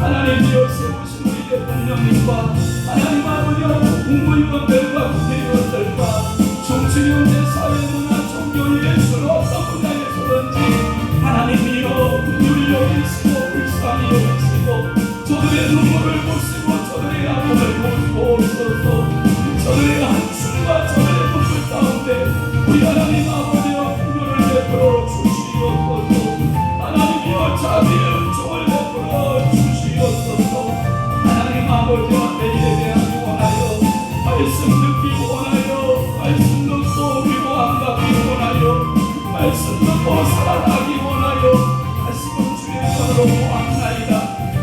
하나님이여 세우신 우리 대통령님과 하나님 아버지여 국무위원들과 국회의원들과 정치위원회 사회문화 종교 예술 어떤 분야에서든지 하나님이여 긍휼히 여기시고 불쌍히 여기시고 저들의 눈물을 보시고 저들의 아픔을 보소서. 저들의 한숨과 저들의 눈물 가운데 우리 하나님 아버지여 긍휼을 베풀어 주시옵소서. 하나님이여 자비의 은총을 베풀어 주시옵소서. 하나님 아버지 앞에 예배하기 원하여 말씀 듣기 원하여 말씀 듣고 위로함 받기 원하여 말씀 듣고 살아나기 원하여 다시금 주의 손으로 모았나이다.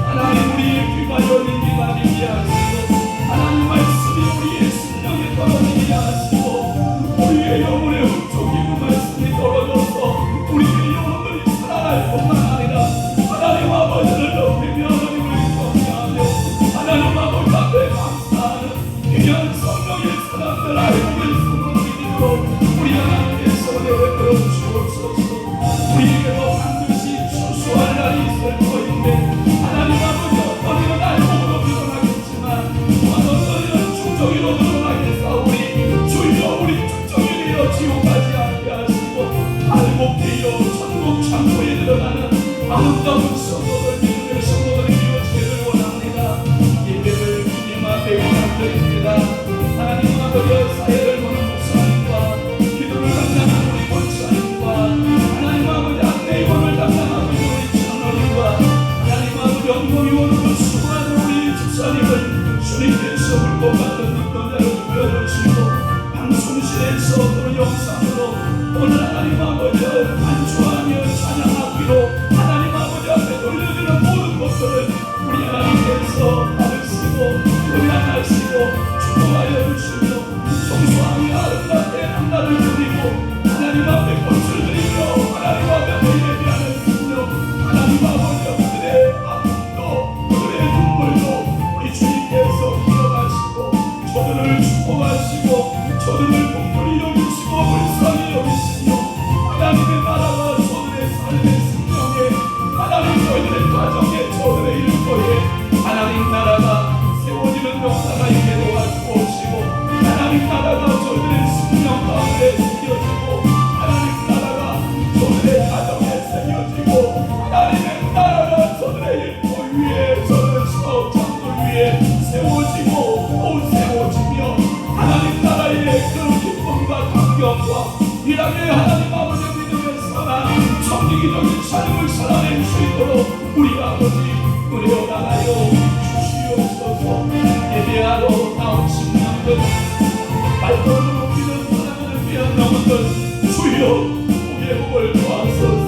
하나님 우리의 귀가 열리게 하시고 하나님 말씀이 우리의 심령에 떨어지게 하시고 우리의 영혼에 흡족히 그 말씀이 떨어져서 우리의 영혼들이 살아날 뿐만 아니라 하나님 아버지를 높이며 하나님을 경외하며 하나님 아버지 앞에 감사하는 귀한 성령의 사람들 알고 계시는 믿음으로 우리 하나님께서 내려 주옵소서. 우리에게도 반드시 추수할 날이 있을 터인데 하나님 아버지 어떤 이는 알곡으로 드러나겠지만 어떤 이는 충정이로 드러나겠사오니 주여 우리 충정이여 지옥 가지 않게 하시고 알곡되어 천국 창고에 들어가는 아름다운 성도들 믿음의 성도들이 이루어지기를 원합니다. 예배를 주님 앞에 원함드립니다. 하나님 아버지 사회를 보는 목사님과 기도를 담당하는 우리 권사님과 하나님 아버지 안내위원을 담당하는 우리 장로님과 하나님 아버지 연구위원으로 수고하는 우리 집사님을 주님께서 물고 받는 능력자로 주여주시고 방송실에서 또는 영상으로 오늘 하나님 아버지 안주하며 찬양하기로 하나님 아버지 앞에 돌려드리는 모든 것들을 우리 하나님께서 받으시고 은혜하시고 축복하여 주시며 정수하며 아름답게 한날을 드리고 하나님 앞에 꽃을 드리며 하나님 앞에 예배하는 순종 하나님 아버지 그들의 아픔도 그들의 눈물도 우리 주님께서 기억하시고 저들을 축복하시고 저들을 긍휼히 여기시고 불쌍히 여기시며 하나님의 나라가 저들의 삶의 생명에 하나님 저희들의 가정에 저들의 일터에 하나님 나라가 세워지는 역사가 있게 도와주시고 하나님 나라가 저들의 생명 가운데 새겨지고 하나님 나라가 저들의 가정에 새겨지고 하나님의 나라가 저들의 일터 위에 저들의 사업장들 위에 세워지고 또 세워지며 하나님 나라의 그 기쁨과 감격과 일하게 하나님 아버지 믿음의 선한 정직이적인 삶을 살아낼 수 있도록 우리 아버지 은혜로 나가여 주시옵소서. 예배하러 나온 신령들 말씀으로 믿는 사랑하는 귀한 영혼들 주여 우리의 복을 도와소서.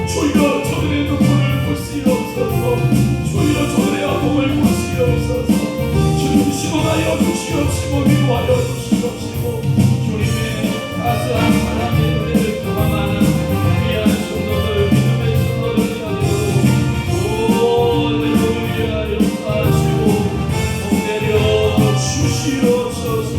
주여 저들의 눈물을 보시옵소서. 주여 저들의 아픔을 보시옵소서. 주님 시원하여 주시옵시고 위로하여 주시옵시고 주님의 따스한 사랑의 은혜를 경험하는 귀한 성도들 믿음의 성도들이라도 할렐루야 역사하시고 복내려 주시옵소서.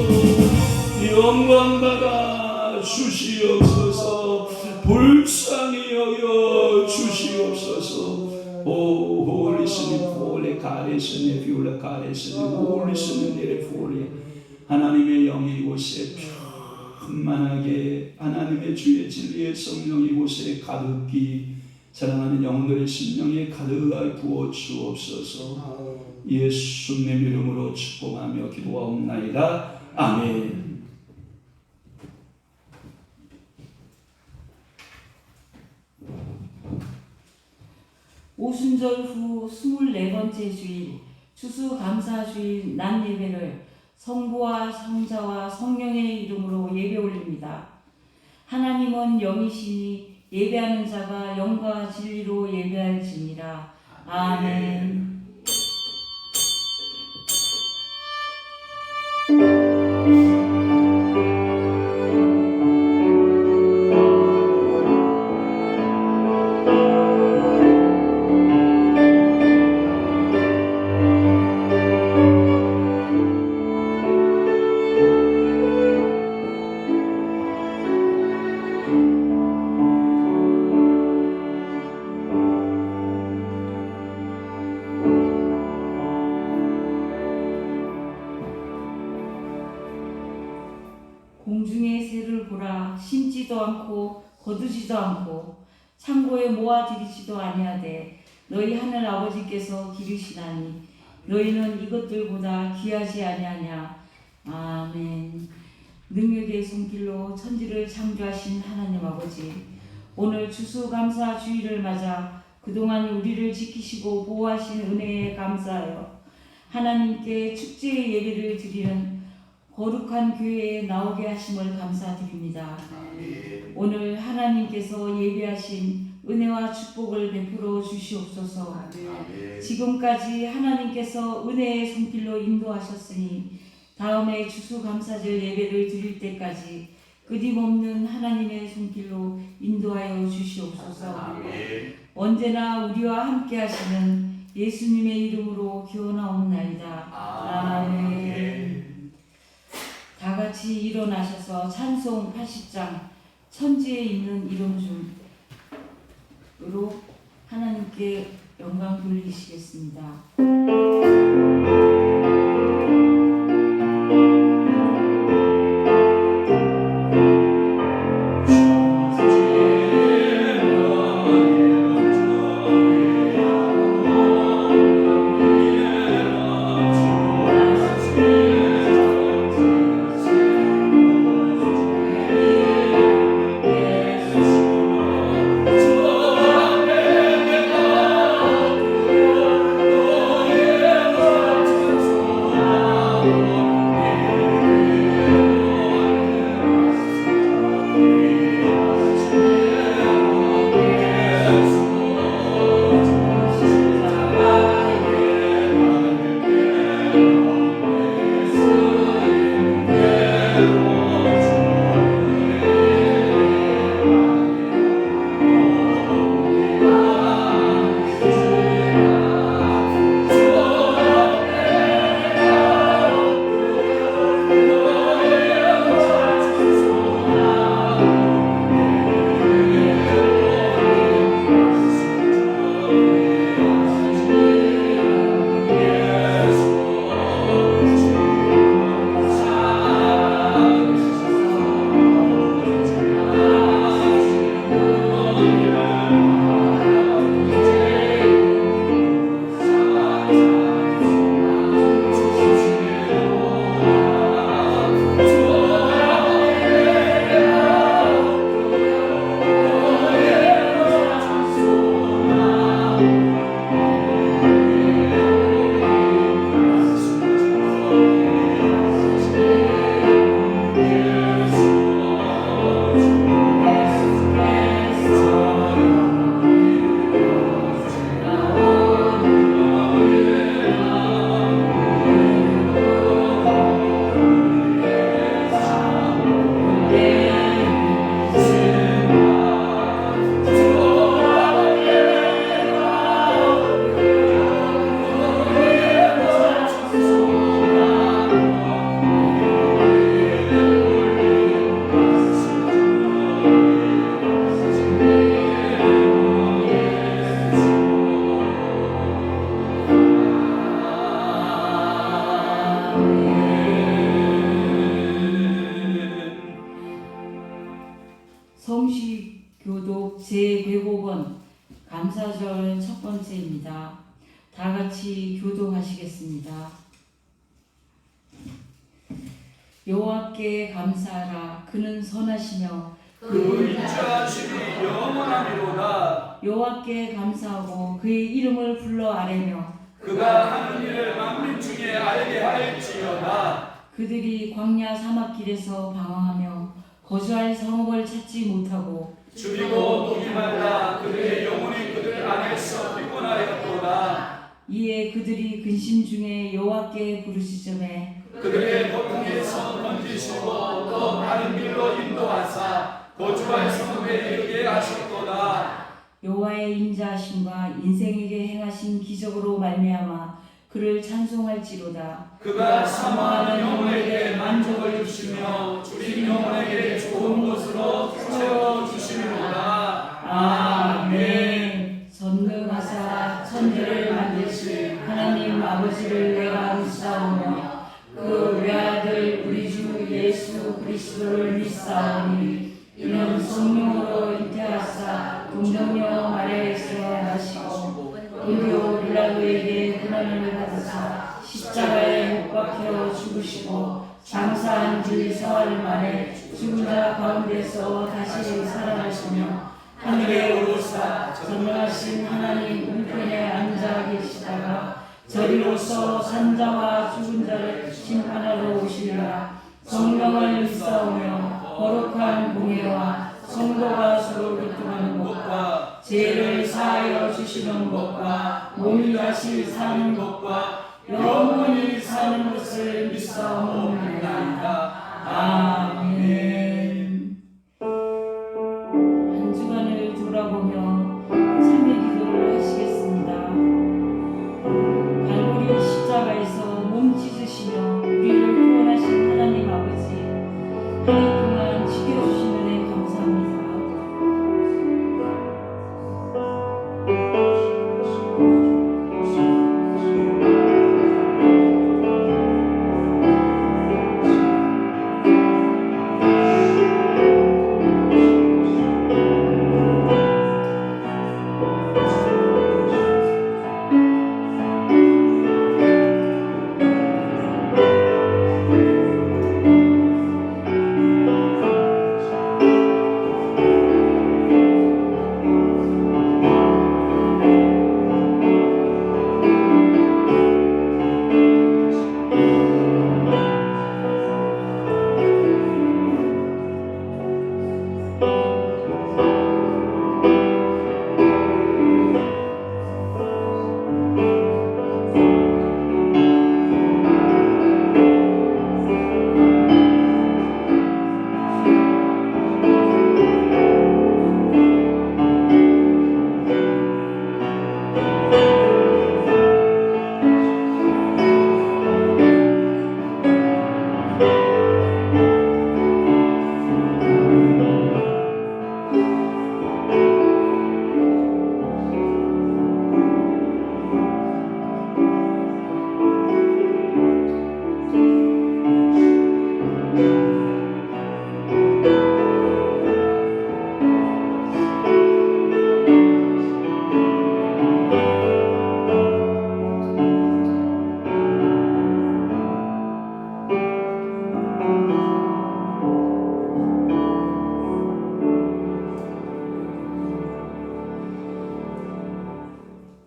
영광 받아 주시옵소서. 불쌍히 여겨 주시옵소서. Oh, Holy Spirit, Holy God is in the Holy God is in the Holy Spirit, Holy. 하나님의 영이 이곳에 충만하게 하나님의 주의 진리의 성령 이곳에 가득히 사랑하는 영혼들의 심령에 가득하게 부어 주옵소서. 예수님의 이름으로 축복하며 기도하옵나이다. 아멘. 오순절 후 24번째 주일 추수감사주일 낮 예배를 성부와 성자와 성령의 이름으로 예배 올립니다. 하나님은 영이시니 예배하는 자가 영과 진리로 예배할지니라. 아멘. 묻지도 않고 거두지도 않고 창고에 모아들이지도 아니하되 너희 하늘 아버지께서 기르시나니 너희는 이것들보다 귀하지 아니하냐. 아멘. 능력의 손길로 천지를 창조하신 하나님 아버지, 오늘 추수감사주의를 맞아 그동안 우리를 지키시고 보호하신 은혜에 감사하여 하나님께 축제의 예배를 드리는 거룩한 교회에 나오게 하심을 감사드립니다. 오늘 하나님께서 예비하신 은혜와 축복을 베풀어 주시옵소서. 지금까지 하나님께서 은혜의 손길로 인도하셨으니 다음에 추수감사절 예배를 드릴 때까지 끊임없는 하나님의 손길로 인도하여 주시옵소서. 언제나 우리와 함께 하시는 예수님의 이름으로 기원하옵나이다. 아멘. 다 같이 일어나셔서 찬송 80장 천지에 있는 이름 중으로 하나님께 영광 돌리시겠습니다. 성시교독 제105번 감사절 첫 번째입니다. 다 같이 교독하시겠습니다. 여호와께 감사하라. 그는 선하시며 그 인자하심이 영원하리로다. 여호와께 감사하고 그의 이름을 불러 아뢰며 그가 하는 일을 만민 중에 알게 할지어다. 그들이 광야 사막길에서 방황하며 거주할 성읍을 찾지 못하고 줄이고 목이 말라 그들의 영혼이 그들 안에서 피곤하였도다. 이에 그들이 근심 중에 여호와께 부르시즘에 그들의 고통에서 건지시고 또 다른 길로 인도하사 거주할 성읍에 이르게 하셨도다. 여호와의 인자하심과 인생에게 행하신 기적으로 말미암아 그를 찬송할지로다. 그가 사모하는 영혼에게 만족을 주시며 주린 영혼에게 좋은 곳으로 채워 주시리로다. 아멘. 전능하사 천지를 만드신 하나님 아버지를 내가 믿사오며 그 외아들 우리 주 예수 그리스도를 믿사오니 이는 성령으로 잉태하사 동정녀 마리아에서 나시고 본디오 빌라도에게 고난을 받으사 십자가에 못 박혀 죽으시고 장사한 지 사흘 만에 죽은 자 가운데서 다시 살아나시며 하늘에 오르사 전능하신 하나님 우편에 앉아 계시다가 저리로서 산자와 죽은 자를 심판하러 오시리라. 성령을 믿사오며 거룩한 공예와 성도가 서로 교통하는 것과 죄를 사하여 주시는 것과 몸이 다시 사는 것과 영원히 사는 것을 믿사옵나이다. 아멘. 한 주간을 돌아보며 참회 기도를 하시겠습니다. 갈보리 십자가에서 몸 찢으시며 우리를 구원하신 하나님 아버지, 한 해 동안 지켜주신 은혜 감사합니다.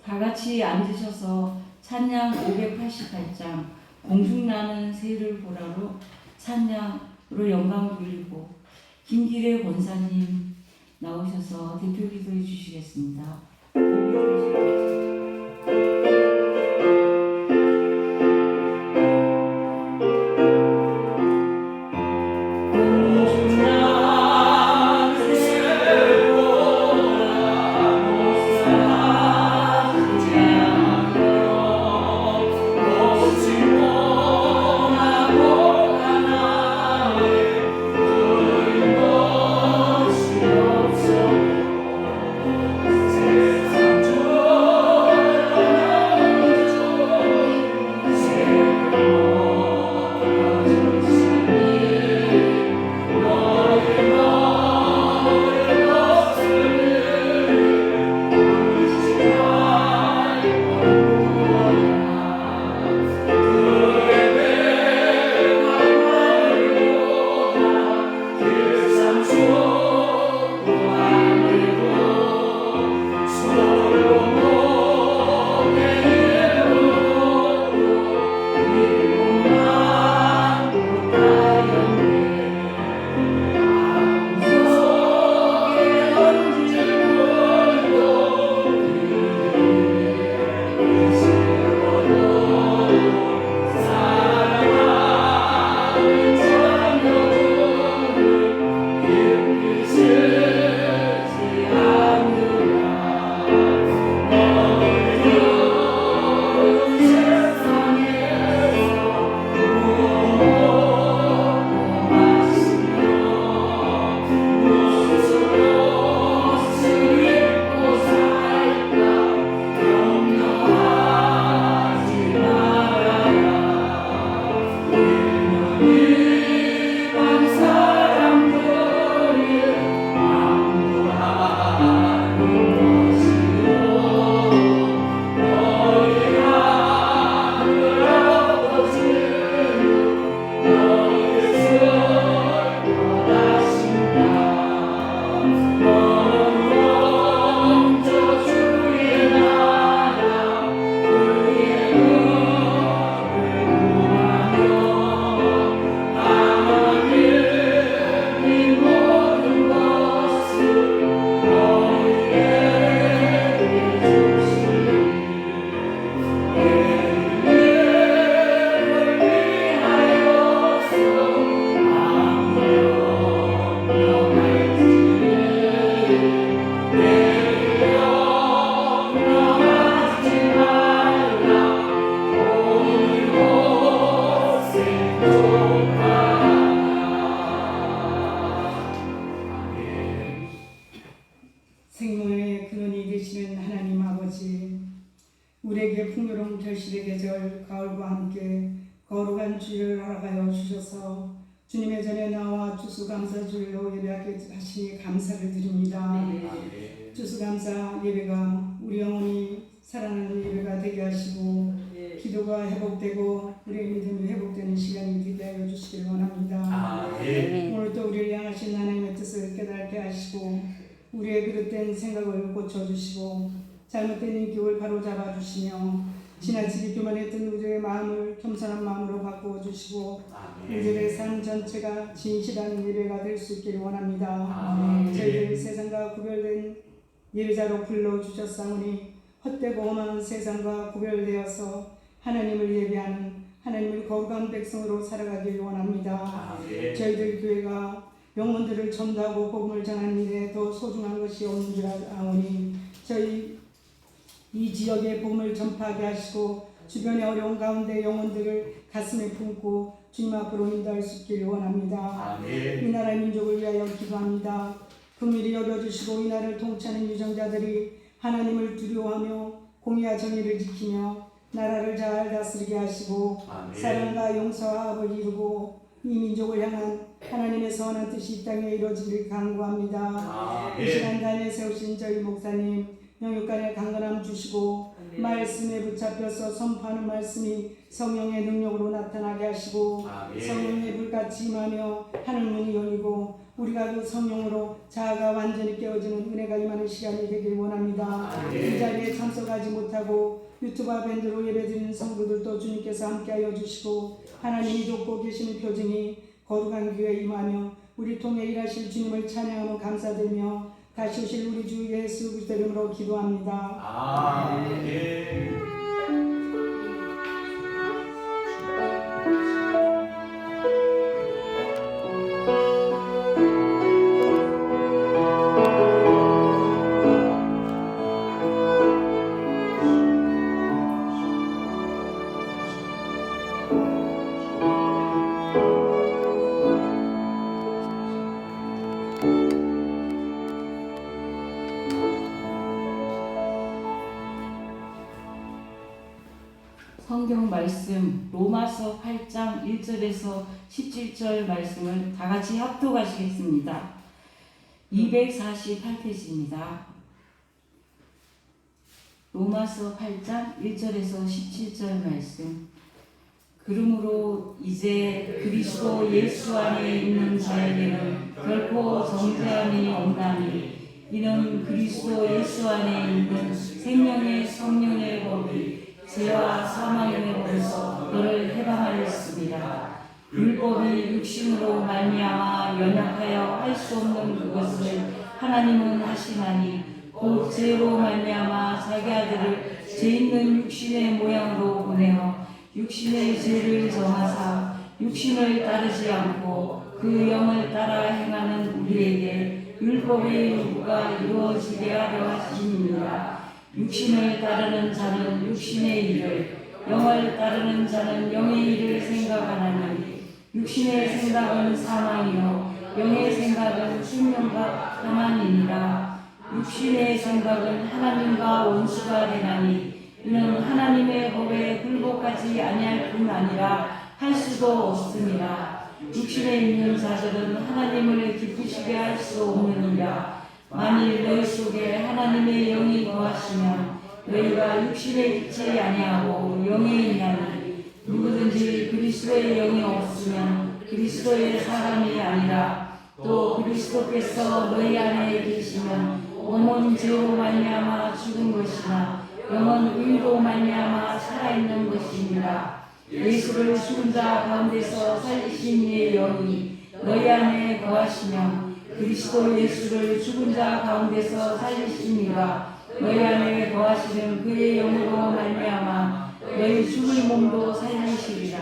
다 같이 앉으셔서 찬양 588장 공중나는 새를 보라로 찬양으로 영광 돌리고 김기래 권사님 나오셔서 대표 기도해 주시겠습니다. 우리에게 풍요로운 결실의 계절 가을과 함께 거룩한 주일을 허락하여 주셔서 주님의 전에 나와 추수감사주일로 예배하게 하시니 감사를 드립니다. 추수감사 예배가 우리 영혼이 살아나는 예배가 되게 하시고 기도가 회복되고 우리의 믿음이 회복되는 시간이 되게 하여 주시길 원합니다. 오늘도 우리를 향하신 하나님의 뜻을 깨닫게 하시고 우리의 그릇된 생각을 고쳐주시고 잘못된 인격을 바로잡아 주시며 지나치게 교만했던 우리의 마음을 겸손한 마음으로 바꾸어 주시고 우리의 삶 전체가 진실한 예배가 될 수 있기를 원합니다. 저희를 세상과 구별된 예배자로 불러주셨사오니 헛되고 험한 세상과 구별되어서 하나님을 예배하는 하나님을 거룩한 백성으로 살아가길 원합니다. 저희들 교회가 영혼들을 전도하고 복음을 전하는 일에 더 소중한 것이 없는 줄 아오니 저희 이 지역에 복음을 전파하게 하시고 주변의 어려운 가운데 영혼들을 가슴에 품고 주님 앞으로 인도할 수 있기를 원합니다. 이 나라 민족을 위하여 기도합니다. 긍휼히 여겨주시고 이 나라를 통치하는 유정자들이 하나님을 두려워하며 공의와 정의를 지키며 나라를 잘 다스리게 하시고 사랑과 용서와 합을 이루고 이 민족을 향한 하나님의 선한 뜻이 이 땅에 이루어지기를 간구합니다. 이 시간 단에 세우신 저희 목사님 영육간의 강건함 주시고 말씀에 붙잡혀서 선포하는 말씀이 성령의 능력으로 나타나게 하시고 성령의 불같이 임하며 하늘문이 열리고 우리가 그 성령으로 자아가 완전히 깨어지는 은혜가 임하는 시간이 되길 원합니다. 이 자리에 참석하지 못하고 유튜브와 밴드로 예배드리는 성도들도 주님께서 함께하여 주시고 하나님이 돕고 계시는 표징이 거룩한 교회에 임하며 우리 통해 일하실 주님을 찬양하며 감사드리며 다시 오실 우리 주 예수 그리스도 이름으로 기도합니다. 성경 말씀 로마서 8장 1절에서 17절 말씀을 다 같이 합독하시겠습니다. 248페이지입니다. 로마서 8장 1절에서 17절 말씀. 그러므로 이제 그리스도 예수 안에 있는 자에게는 결코 정죄함이 없나니 이는 그리스도 예수 안에 있는 생명의 성령의 법이 죄와 사망의 법에서 너를 해방하였습니다. 율법이 육신으로 말미암아 연약하여 할 수 없는 그것을 하나님은 하시나니 곧 죄로 말미암아 자기 아들을 죄 있는 육신의 모양으로 보내어 육신의 죄를 정하사 육신을 따르지 않고 그 영을 따라 행하는 우리에게 율법의 요구가 이루어지게 하려 하심이니라. 육신을 따르는 자는 육신의 일을, 영을 따르는 자는 영의 일을 생각하나니 육신의 생각은 사망이요 영의 생각은 생명과 평안이니라. 육신의 생각은 하나님과 원수가 되나니 이는 하나님의 법에 굴복하지 아니할 뿐 아니라 할 수도 없습니다. 육신에 있는 자들은 하나님을 기쁘시게 할 수 없느니라. 만일 너희 속에 하나님의 영이 거하시면 너희가 육신에 있지 아니하고 영에 있나니 누구든지 그리스도의 영이 없으면 그리스도의 사람이 아니라 또 그리스도께서 너희 안에 계시면 몸은 죄로 말미암아 죽은 것이나 영은 의로 말미암아 살아있는 것이니라. 예수를 죽은 자 가운데서 살리신 이의 영이 너희 안에 거하시면 그리스도 예수를 죽은 자 가운데서 살리시니라. 너희 안에 거하시는 그의 영으로 말미암아 너희 죽을 몸도 살리시리라.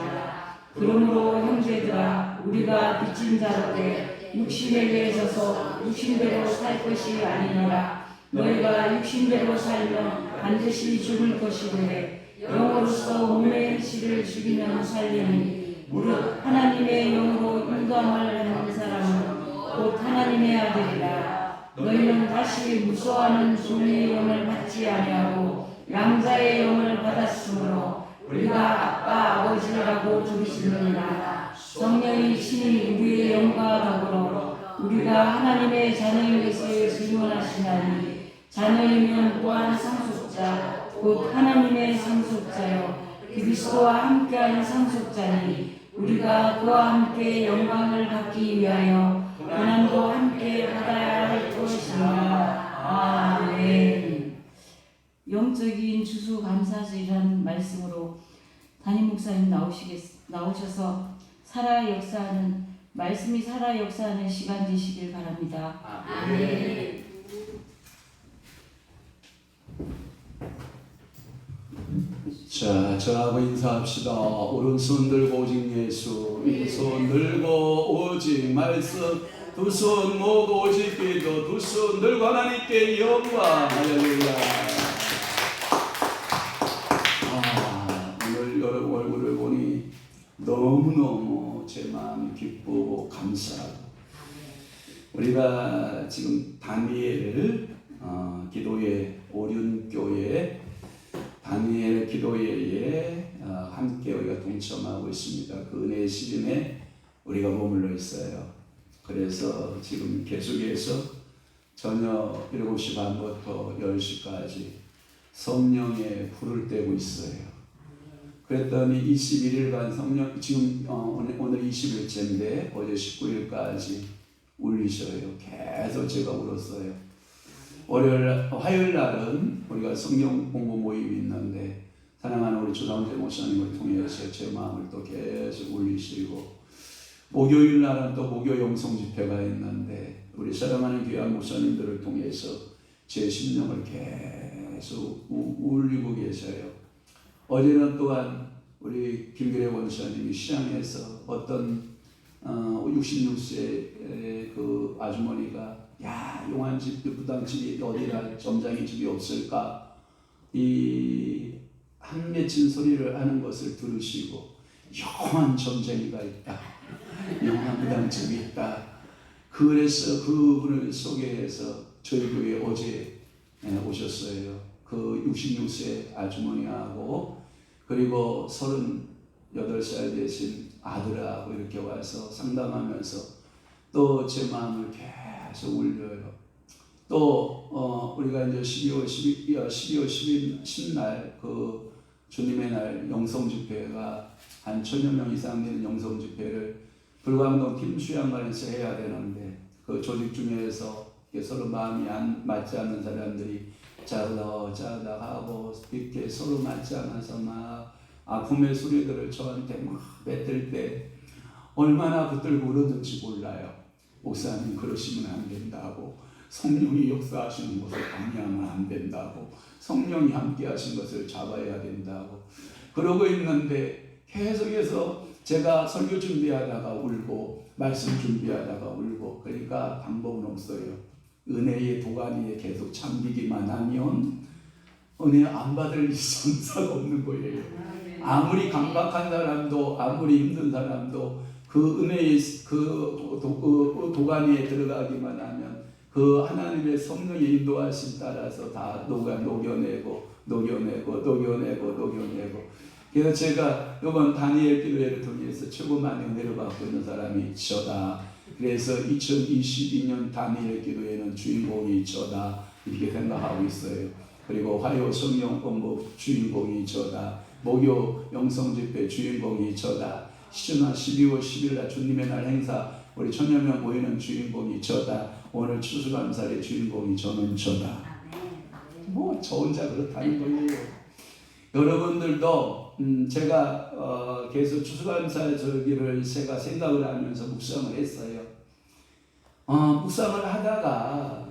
그러므로 형제들아 우리가 빚진 자로되 육신에게 져서 육신대로 살 것이 아니니라. 너희가 육신대로 살면 반드시 죽을 것이되 영으로서 몸의 행실을 죽이면 살리니 무릇 하나님의 영으로 인도함을 하는 사람은 곧 하나님의 아들이라. 너희는 다시 무서워하는 종의 영을 받지 아니하고 양자의 영을 받았으므로 우리가 아빠 아버지라고 부르시느니라. 성령이 친히 우리의 영과 더불어 우리가 하나님의 자녀인 것을 증언하시나니 자녀이면 또한 상속자 곧 하나님의 상속자요 그리스도와 함께한 상속자니 우리가 그와 함께 영광을 받기 위하여 고난도 함께 받아야 할 것이니라. 아멘. 영적인 추수감사절이라는 말씀으로 담임 목사님 나오셔서 살아 역사하는 말씀이 살아 역사하는 시간 되시길 바랍니다. 아멘. 자, 저하고 인사합시다. 오른손 들고 오직 예수, 왼손 들고 오직 말씀, 두 손 모두 오직 기도, 두 손 들고 하나님께 영광. 할렐루야. 오늘 여러분 얼굴을 보니 너무너무 제 마음이 기쁘고 감사하고, 우리가 지금 다니엘 기도회 오륜교회 다니엘 기도회에 함께 우리가 동참하고 있습니다. 그 은혜의 시즌에 우리가 머물러 있어요. 그래서 지금 계속해서 저녁 7시 반부터 10시까지 성령의 불을 떼고 있어요. 그랬더니 21일간 성령, 지금 오늘 20일째인데 어제 19일까지 울리셔요. 계속 제가 울었어요. 화요일 날은 우리가 성경 공부 모임이 있는데 사랑하는 우리 조상재 목사님을 통해서 제 마음을 또 계속 울리시고, 목요일 날은 또 목요 영성 집회가 있는데 우리 사랑하는 귀한 목사님들을 통해서 제 심령을 계속 울리고 계셔요. 어제는 또한 우리 김규래 원사님이 시장에서 어떤 66세 그 아주머니가 야, 용안집, 부당집이 어디라 점장의 집이 없을까? 이 한 맺힌 소리를 하는 것을 들으시고 영원한 점쟁이가 있다. 영원한 부당집이 있다. 그래서 그분을 소개해서 저희 교회에 어제 오셨어요. 그 66세 아주머니하고 그리고 38살 되신 아들하고 이렇게 와서 상담하면서 또 제 마음을 계속 울려요. 또 우리가 이제 12월 10날 그 주님의 날 영성 집회가 한 1000여 명 이상 되는 영성 집회를 불광동 김수양관에서 해야 되는데 그 조직 중에서 서로 마음이 안 맞지 않는 사람들이 짜다하고 이렇게 서로 맞지 않아서 막 아픔의 소리들을 저한테 막 뱉을 때 얼마나 붙들고 울었는지 몰라요. 목사님 그러시면 안 된다고, 성령이 역사하시는 것을 방해하면 안 된다고, 성령이 함께 하신 것을 잡아야 된다고 그러고 있는데 계속해서 제가 설교 준비하다가 울고 말씀 준비하다가 울고, 그러니까 방법은 없어요. 은혜의 도가니에 계속 잠기기만 하면 은혜 안 받을 선사가 없는 거예요. 아무리 강박한 사람도 아무리 힘든 사람도 그 은혜의 그 도가니에 들어가기만 하면 그 하나님의 성령의 인도하심 따라서 다 녹여내고. 그래서 제가 이번 다니엘 기도회를 통해서 최고 많은 은혜를 받고 있는 사람이 저다. 그래서 2022년 다니엘 기도회는 주인공이 저다 이렇게 생각하고 있어요. 그리고 화요 성령 공부 주인공이 저다. 목요 영성 집회 주인공이 저다. 12월 10일 날 주님의 날 행사 우리 1000여 명 모이는 주인공이 저다. 오늘 추수감사의 주인공이 저는 저다. 뭐 저 혼자 그렇다는 거예요. 여러분들도 제가 계속 추수감사 절기를 제가 생각을 하면서 묵상을 했어요. 묵상을 하다가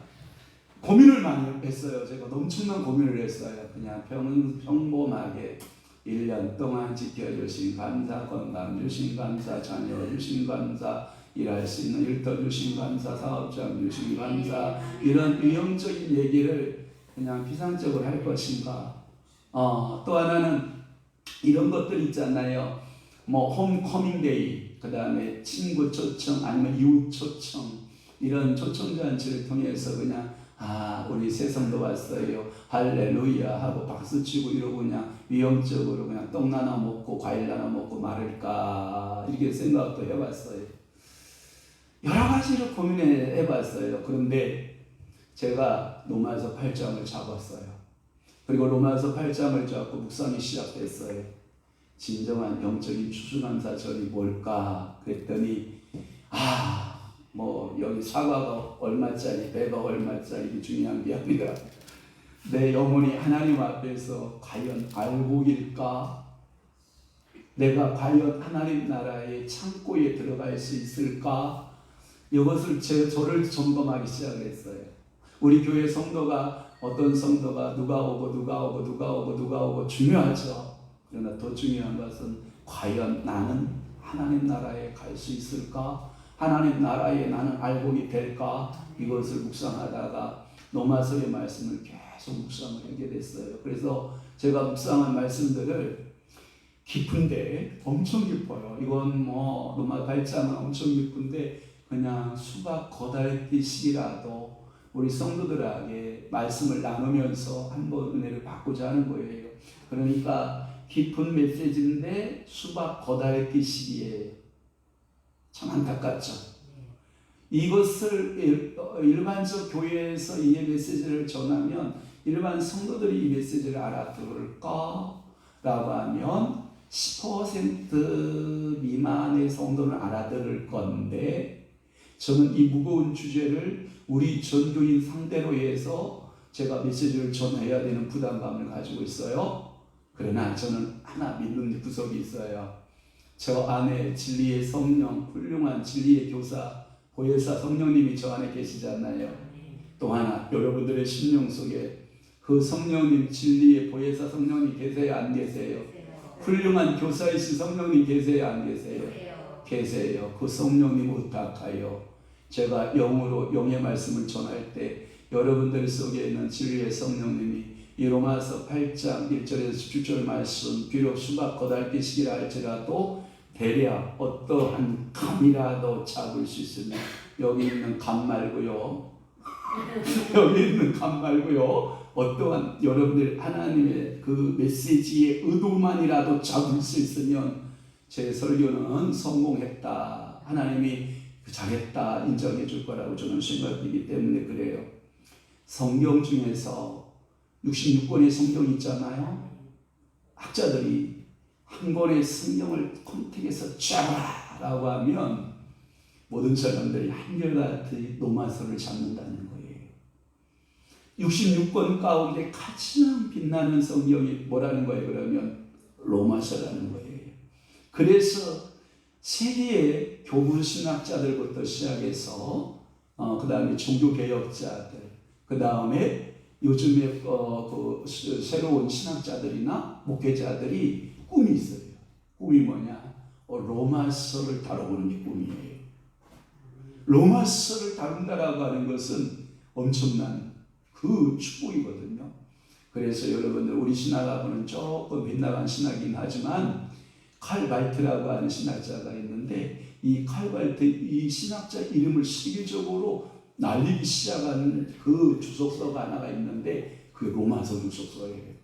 고민을 많이 했어요. 제가 엄청난 고민을 했어요. 그냥 평범하게 1년 동안 지켜주신 감사, 건강 주신 감사, 자녀 주신 감사, 일할 수 있는 일터 주신 감사, 사업장 주신 감사, 이런 위험적인 얘기를 그냥 피상적으로 할 것인가. 또 하나는 이런 것들 있잖아요. 뭐 홈커밍데이, 그 다음에 친구 초청 아니면 이웃 초청, 이런 초청 잔치를 통해서 그냥 우리 새 성도 왔어요. 할렐루야 하고 박수치고 이러고 그냥 위험적으로 그냥 떡 나눠 먹고 과일 나눠 먹고 말을까 이렇게 생각도 해봤어요. 여러 가지로 고민해봤어요. 그런데 제가 로마서 8장을 잡았어요. 그리고 로마서 8장을 잡고 묵상이 시작됐어요. 진정한 영적인 추수감사절이 뭘까 그랬더니 여기 사과가 얼마짜리 배가 얼마짜리 이게 중요한 게 아니라 내 영혼이 하나님 앞에서 과연 알곡일까? 내가 과연 하나님 나라의 창고에 들어갈 수 있을까? 이것을 저를 점검하기 시작했어요. 우리 교회 성도가 어떤 성도가 누가 오고 중요하죠. 그러나 더 중요한 것은 과연 나는 하나님 나라에 갈 수 있을까? 하나님 나라에 나는 알곡이 될까? 이것을 묵상하다가 로마서의 말씀을 계속 묵상을 하게 됐어요. 그래서 제가 묵상한 말씀들을 깊은데 엄청 깊어요. 이건 로마 8장은 엄청 깊은데 그냥 수박 거달기씩이라도 우리 성도들에게 말씀을 나누면서 한번 은혜를 받고자 하는 거예요. 그러니까 깊은 메시지인데 수박 거달기씩이에요. 참 안타깝죠. 이것을 일반적 교회에서 이 메시지를 전하면 일반 성도들이 이 메시지를 알아들을까? 라고 하면 10% 미만의 성도는 알아들을 건데 저는 이 무거운 주제를 우리 전교인 상대로 해서 제가 메시지를 전해야 되는 부담감을 가지고 있어요. 그러나 저는 하나 믿는 구석이 있어요. 저 안에 진리의 성령, 훌륭한 진리의 교사, 보혜사 성령님이 저 안에 계시잖아요. 또 하나 여러분들의 심령 속에 그 성령님, 진리의 보혜사 성령님 계세요? 안 계세요? 훌륭한 교사이신 성령님 계세요? 안 계세요? 계세요. 그 성령님 부탁하여 제가 영으로 영의 말씀을 전할 때 여러분들 속에 있는 진리의 성령님이 이 로마서 8장 1절에서 17절 말씀 비록 수박 거달기씩이라 할지라도 대략 어떠한 감이라도 잡을 수 있으면 여기 있는 감 말고요. 여기 있는 감 말고요. 어떠한 여러분들 하나님의 그 메시지의 의도만이라도 잡을 수 있으면 제 설교는 성공했다. 하나님이 잘했다 인정해 줄 거라고 저는 생각하기 때문에 그래요. 성경 중에서 66권의 성경이 있잖아요. 학자들이 한 권의 성경을 컨택해서 짜라라고 하면 모든 사람들이 한결같이 로마서를 잡는다는 거예요. 66권 가운데 가장 빛나는 성경이 뭐라는 거예요? 그러면 로마서라는 거예요. 그래서 세계의 교부 신학자들부터 시작해서 그 다음에 종교개혁자들, 그 다음에 요즘에 새로운 신학자들이나 목회자들이 꿈이 있어요. 꿈이 뭐냐? 로마서를 다뤄보는 게 꿈이에요. 로마서를 다룬다라고 하는 것은 엄청난 그 축복이거든요. 그래서 여러분들 우리 신학하고는 조금 빗나간 신학이긴 하지만 칼발트라고 하는 신학자가 있는데 이 칼발트 이 신학자 이름을 세계적으로 날리기 시작한 그 주석서가 하나가 있는데 그 로마서 주석서예요.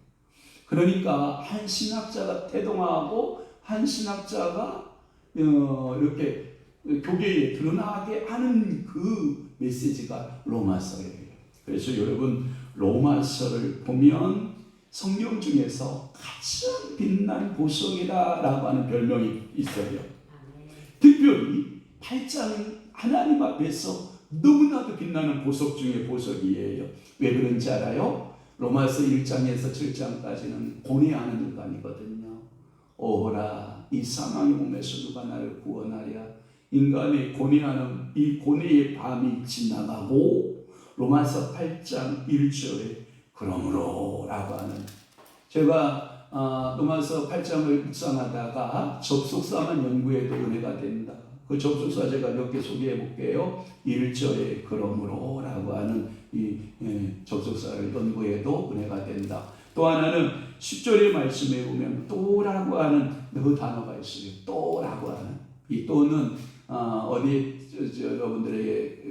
그러니까 한 신학자가 태동하고 한 신학자가 이렇게 교계에 드러나게 하는 그 메시지가 로마서예요. 그래서 여러분 로마서를 보면 성경 중에서 가장 빛난 보석이라고 하는 별명이 있어요. 특별히 8장은 하나님 앞에서 너무나도 빛나는 보석 중에 보석이에요. 왜 그런지 알아요? 로마서 1장에서 7장까지는 고뇌하는 일간이거든요. 오호라 이 사망의 몸에서 누가 나를 구원하랴. 인간의 고뇌하는 이 고뇌의 밤이 지나가고 로마서 8장 1절에 그러므로 라고 하는 제가 로마서 8장을 묵상하다가 접속사만 연구해도 은혜가 된다. 그 접속사 제가 몇 개 소개해 볼게요. 1절에 그러므로 라고 하는 이 접속사를 연구해도 은혜가 된다. 또 하나는 10절의 말씀에 보면 또라고 하는 그 단어가 있어요. 또라고 하는 이 또는 어디 여러분들에게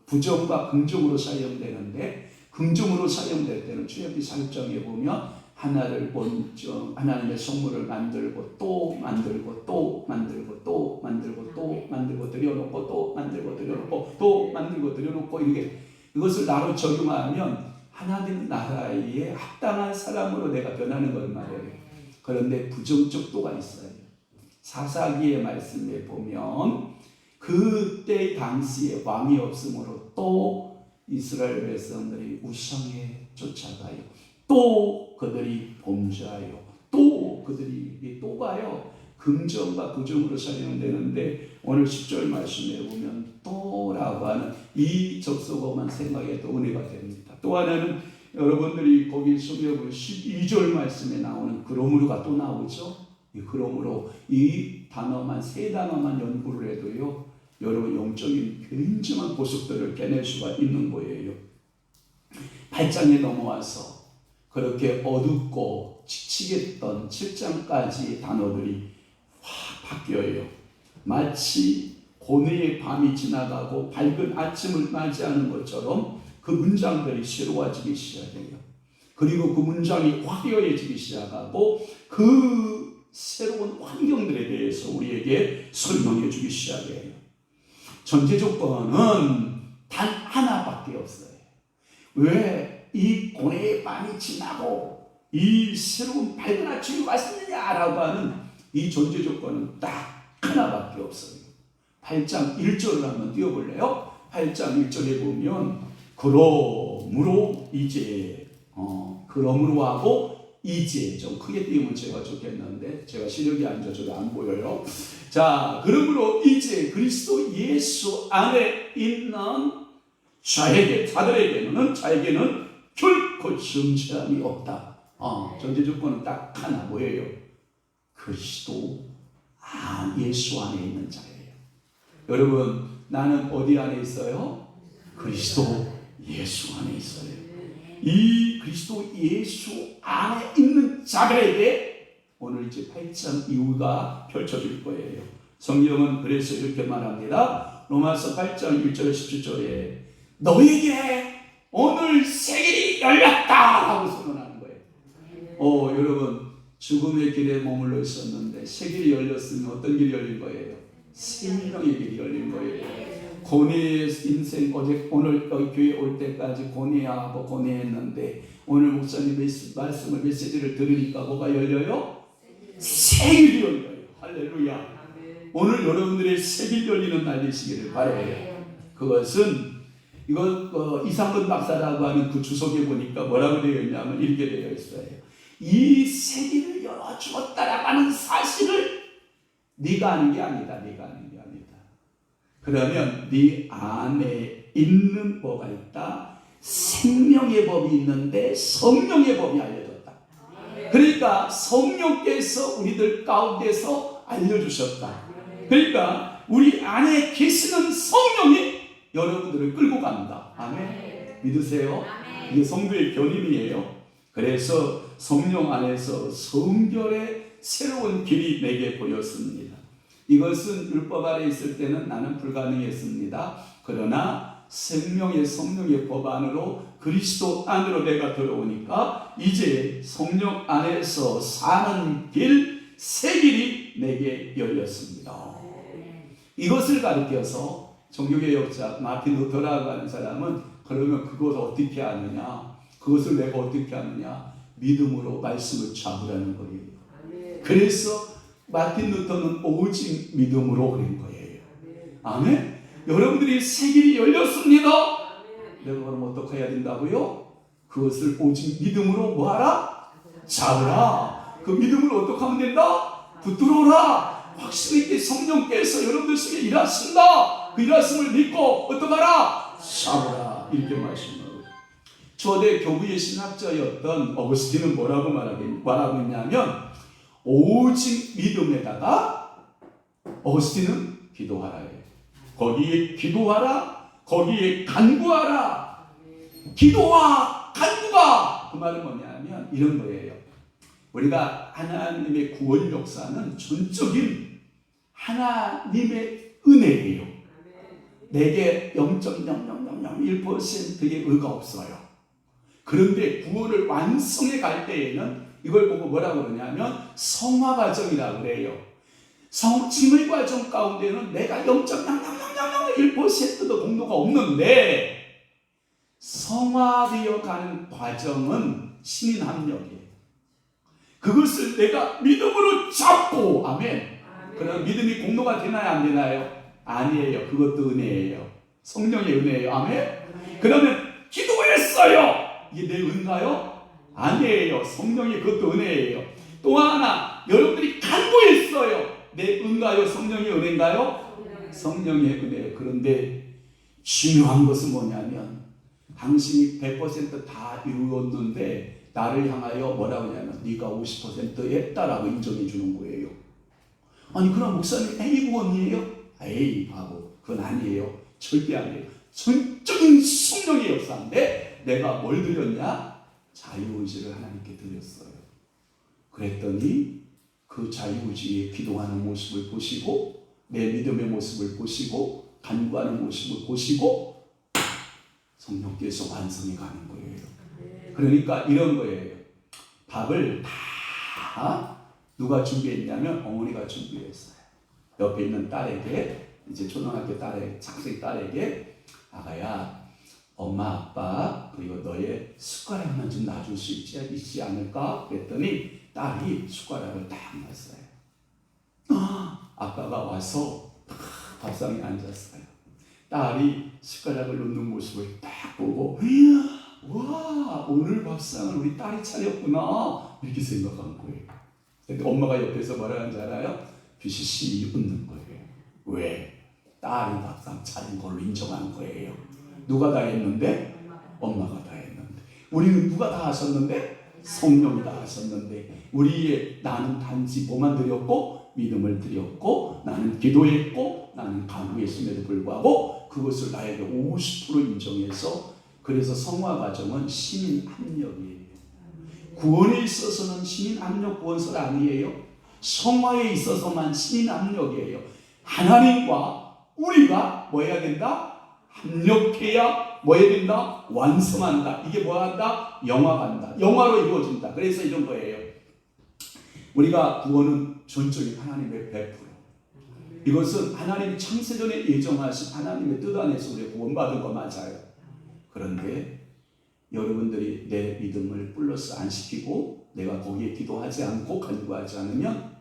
부정과 긍정으로 사용되는데, 긍정으로 사용될 때는 출애굽기 4장에 보면 하나님의 성물을 만들고 또 만들고 또 만들고 또 만들고 또 만들고 들여놓고 또 만들고 들여놓고 또 만들고 들여놓고, 이렇게 이것을 나로 적용하면 하나님 나라에 합당한 사람으로 내가 변하는 걸 말해요. 그런데 부정적 도가 있어요. 사사기의 말씀에 보면 그때 당시에 왕이 없으므로 또 이스라엘 백성들이 우상에 쫓아가요. 또 그들이 범죄하여, 또 그들이 또가요 긍정과 부정으로 사용되는데, 오늘 10절 말씀에 보면 또라고 하는 이 접속어만 생각해도 은혜가 됩니다. 또 하나는 여러분들이 거기 성경 12절 말씀에 나오는 그러므로가 또 나오죠. 이 그러므로 이 단어만, 세 단어만 연구를 해도요 여러분 영적인 굉장한 보석들을 깨낼 수가 있는 거예요. 8장에 넘어와서 그렇게 어둡고 칙칙했던 7장까지 단어들이 확 바뀌어요. 마치 고뇌의 밤이 지나가고 밝은 아침을 맞이하는 것처럼 그 문장들이 새로워지기 시작해요. 그리고 그 문장이 화려해지기 시작하고 그 새로운 환경들에 대해서 우리에게 설명해 주기 시작해요. 전제 조건은 단 하나밖에 없어요. 왜 이 고뇌의 밤이 지나고 이 새로운 밝은 아침이 왔느냐라고 하는 이 전제 조건은 딱 하나밖에 없어요. 8장 1절을 한번 띄워볼래요? 8장 1절에 보면 그러므로 이제 그러므로 하고 이제 좀 크게 띄우면 제가 좋겠는데 제가 시력이 안 좋아서 안 보여요. 자, 그러므로 이제 그리스도 예수 안에 있는 자에게는 결코 정죄함이 없다. 전제 조건은 딱 하나, 뭐예요? 그리스도 예수 안에 있는 자예요. 여러분, 나는 어디 안에 있어요? 그리스도 예수 안에 있어요. 이 그리스도 예수 안에 있는 자들에게 오늘 이제 8장 이후가 펼쳐질 거예요. 성경은 그래서 이렇게 말합니다. 로마서 8장 1절 17절에 너에게 오늘 세길이 열렸다 하고 선언하는 거예요. 여러분, 죽음의 길에 머물러 있었는데 세길이 열렸으면 어떤 길이 열린 거예요? 생명의 길이 열린 거예요. 고뇌의 인생, 오늘 교회 올 때까지 고뇌하고 고뇌했는데 오늘 목사님 말씀을, 메시지를 들으니까 뭐가 열려요? 새길이 열려요. 할렐루야. 오늘 여러분들의 새길 열리는 날 되시기를 바라요. 그것은 이상근 박사라고 하는 그 주석에 보니까 뭐라고 되어 있냐면 이렇게 되어 있어요. 이 새길을 열어주었다라고 하는 사실을 네가 아는 게 아니다. 네가 아는 게 아니다. 그러면 네 안에 있는 뭐가 있다? 생명의 법이 있는데 성령의 법이 알려졌다. 그러니까 성령께서 우리들 가운데서 알려주셨다. 그러니까 우리 안에 계시는 성령이 여러분들을 끌고 간다. 아멘. 믿으세요? 이게 성도의 견인이에요. 그래서 성령 안에서 성결의 새로운 길이 내게 보였습니다. 이것은 율법 아래 있을 때는 나는 불가능했습니다. 그러나 생명의 성령의 법 안으로 그리스도 안으로 내가 들어오니까 이제 성령 안에서 사는 길, 새 길이 내게 열렸습니다. 이것을 가르쳐서 종교개혁자 마틴 루터라고 하는 사람은 그러면 그것을 어떻게 하느냐? 그것을 내가 어떻게 하느냐? 믿음으로 말씀을 잡으라는 거예요. 그래서 마틴 루터는 오직 믿음으로 그런 거예요. 아멘. 여러분들이 새 길이 열렸습니다. 내가 그럼 어떻게 해야 된다고요? 그것을 오직 믿음으로 뭐하라? 잡으라. 그 믿음으로 어떻게 하면 된다? 붙들어라. 확실히 있게 성령께서 여러분들 속에 일하신다. 그 일하심을 믿고 어떡하라? 잡으라. 이렇게 말씀하고, 초대 교부의 신학자였던 어거스틴은 뭐라고 말하고 있냐면 오직 믿음에다가 어거스틴은 기도하라. 거기에 기도하라. 거기에 간구하라. 기도와 간구가 그 말은 뭐냐면 이런 거예요. 우리가 하나님의 구원 역사는 전적인 하나님의 은혜예요. 내게 0.0001%의 의가 없어요. 그런데 구원을 완성해 갈 때에는 이걸 보고 뭐라고 그러냐면 성화 과정이라고 그래요. 성침의 과정 가운데는 내가 0.0001%도 공로가 없는데 성화되어 가는 과정은 신인 합력이에요. 그것을 내가 믿음으로 잡고, 아멘. 그럼 믿음이 공로가 되나요, 안 되나요? 아니에요. 그것도 은혜예요. 성령의 은혜예요. 아멘. 그러면 기도했어요. 이게 내 은가요? 아니에요. 성령의 그것도 은혜예요. 또 하나, 여러분들이 간구했어요. 내 은가요? 성령의 은혜인가요? 성령의 은혜예요. 그런데 중요한 것은 뭐냐면 당신이 100% 다 이루었는데 나를 향하여 뭐라고 하냐면 네가 50% 했다라고 인정해 주는 거예요. 아니 그럼 목사님 A 구원이에요? 에이 바보, 그건 아니에요. 절대 아니에요. 전적인 성령의 역사인데 내가 뭘 드렸냐? 자유의지를 하나님께 드렸어요. 그랬더니 그 자유의지에 기도하는 모습을 보시고 내 믿음의 모습을 보시고 간구하는 모습을 보시고 성령께서 완성해 가는 거예요. 그러니까 이런 거예요. 밥을 다 누가 준비했냐면 어머니가 준비했어요. 옆에 있는 딸에게, 이제 초등학교 딸에게, 착색 딸에게, 아가야 엄마 아빠 그리고 너의 숟가락 하나 좀 놔줄 수 있지 않을까? 그랬더니 딸이 숟가락을 딱 놨어요. 아빠가 와서 밥상에 앉았어요. 딸이 숟가락을 놓는 모습을 딱 보고 와 오늘 밥상을 우리 딸이 차렸구나 이렇게 생각한 거예요. 근데 엄마가 옆에서 뭐라 하는지 알아요? 비시시 웃는 거예요. 왜? 딸이 밥상 차린 걸로 인정한 거예요. 누가 다 했는데? 엄마가 다 했는데. 우리는 누가 다 하셨는데? 성령이 다 하셨는데 우리의 나는 단지 뭐만 드렸고 믿음을 드렸고 나는 기도했고 나는 간구했음에도 불구하고 그것을 나에게 50% 인정해서, 그래서 성화 과정은 신인 합력이에요. 구원에 있어서는 신인 합력 구원설 아니에요. 성화에 있어서만 신인 합력이에요. 하나님과 우리가 뭐 해야 된다? 합력해야 뭐 해야 된다? 완성한다. 이게 뭐 한다? 영화간다. 영화로 이루어진다. 그래서 이런 거예요. 우리가 구원은 전적인 하나님의 베풀어. 이것은 하나님이 창세전에 예정하신 하나님의 뜻 안에서 우리가 구원받은 거 맞아요. 그런데 여러분들이 내 믿음을 플러스 안 시키고 내가 거기에 기도하지 않고 간구하지 않으면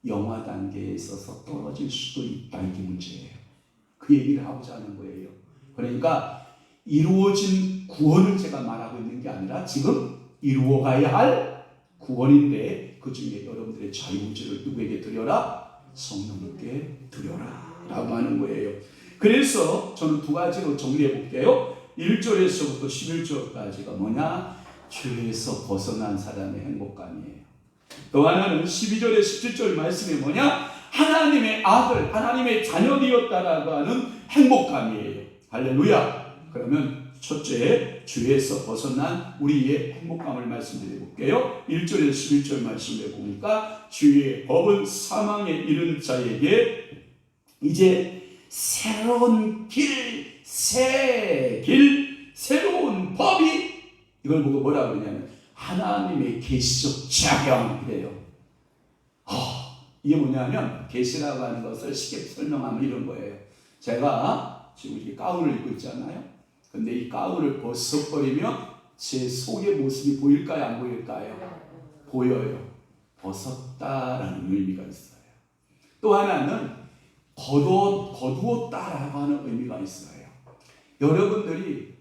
영화 단계에 있어서 떨어질 수도 있다. 이게 문제예요. 그 얘기를 하고자 하는 거예요. 그러니까 이루어진 구원을 제가 말하고 있는 게 아니라 지금 이루어가야 할 구원인데 그 중에 여러분들의 자유의지를 누구에게 드려라? 성령님께 드려라 라고 하는 거예요. 그래서 저는 두 가지로 정리해 볼게요. 1절에서부터 11절까지가 뭐냐? 죄에서 벗어난 사람의 행복감이에요. 또 하나는 12절에 17절 말씀이 뭐냐? 하나님의 아들, 하나님의 자녀 되었다라고 하는 행복감이에요. 할렐루야. 그러면 첫째, 죄에서 벗어난 우리의 행복감을 말씀드려 볼게요. 1절에서 11절 말씀해 보니까 주의 법은 사망에 이른 자에게 이제 새로운 길, 새 길, 새로운 법이, 이걸 보고 뭐라 그러냐면 하나님의 계시적 작용이래요. 이게 뭐냐면 계시라고 하는 것을 쉽게 설명하면 이런 거예요. 제가 지금 이렇게 가운을 입고 있잖아요. 근데 이 가운을 벗어버리면 제 속의 모습이 보일까요? 안 보일까요? 보여요. 벗었다라는 의미가 있어요. 또 하나는 거두었다라고 하는 의미가 있어요. 여러분들이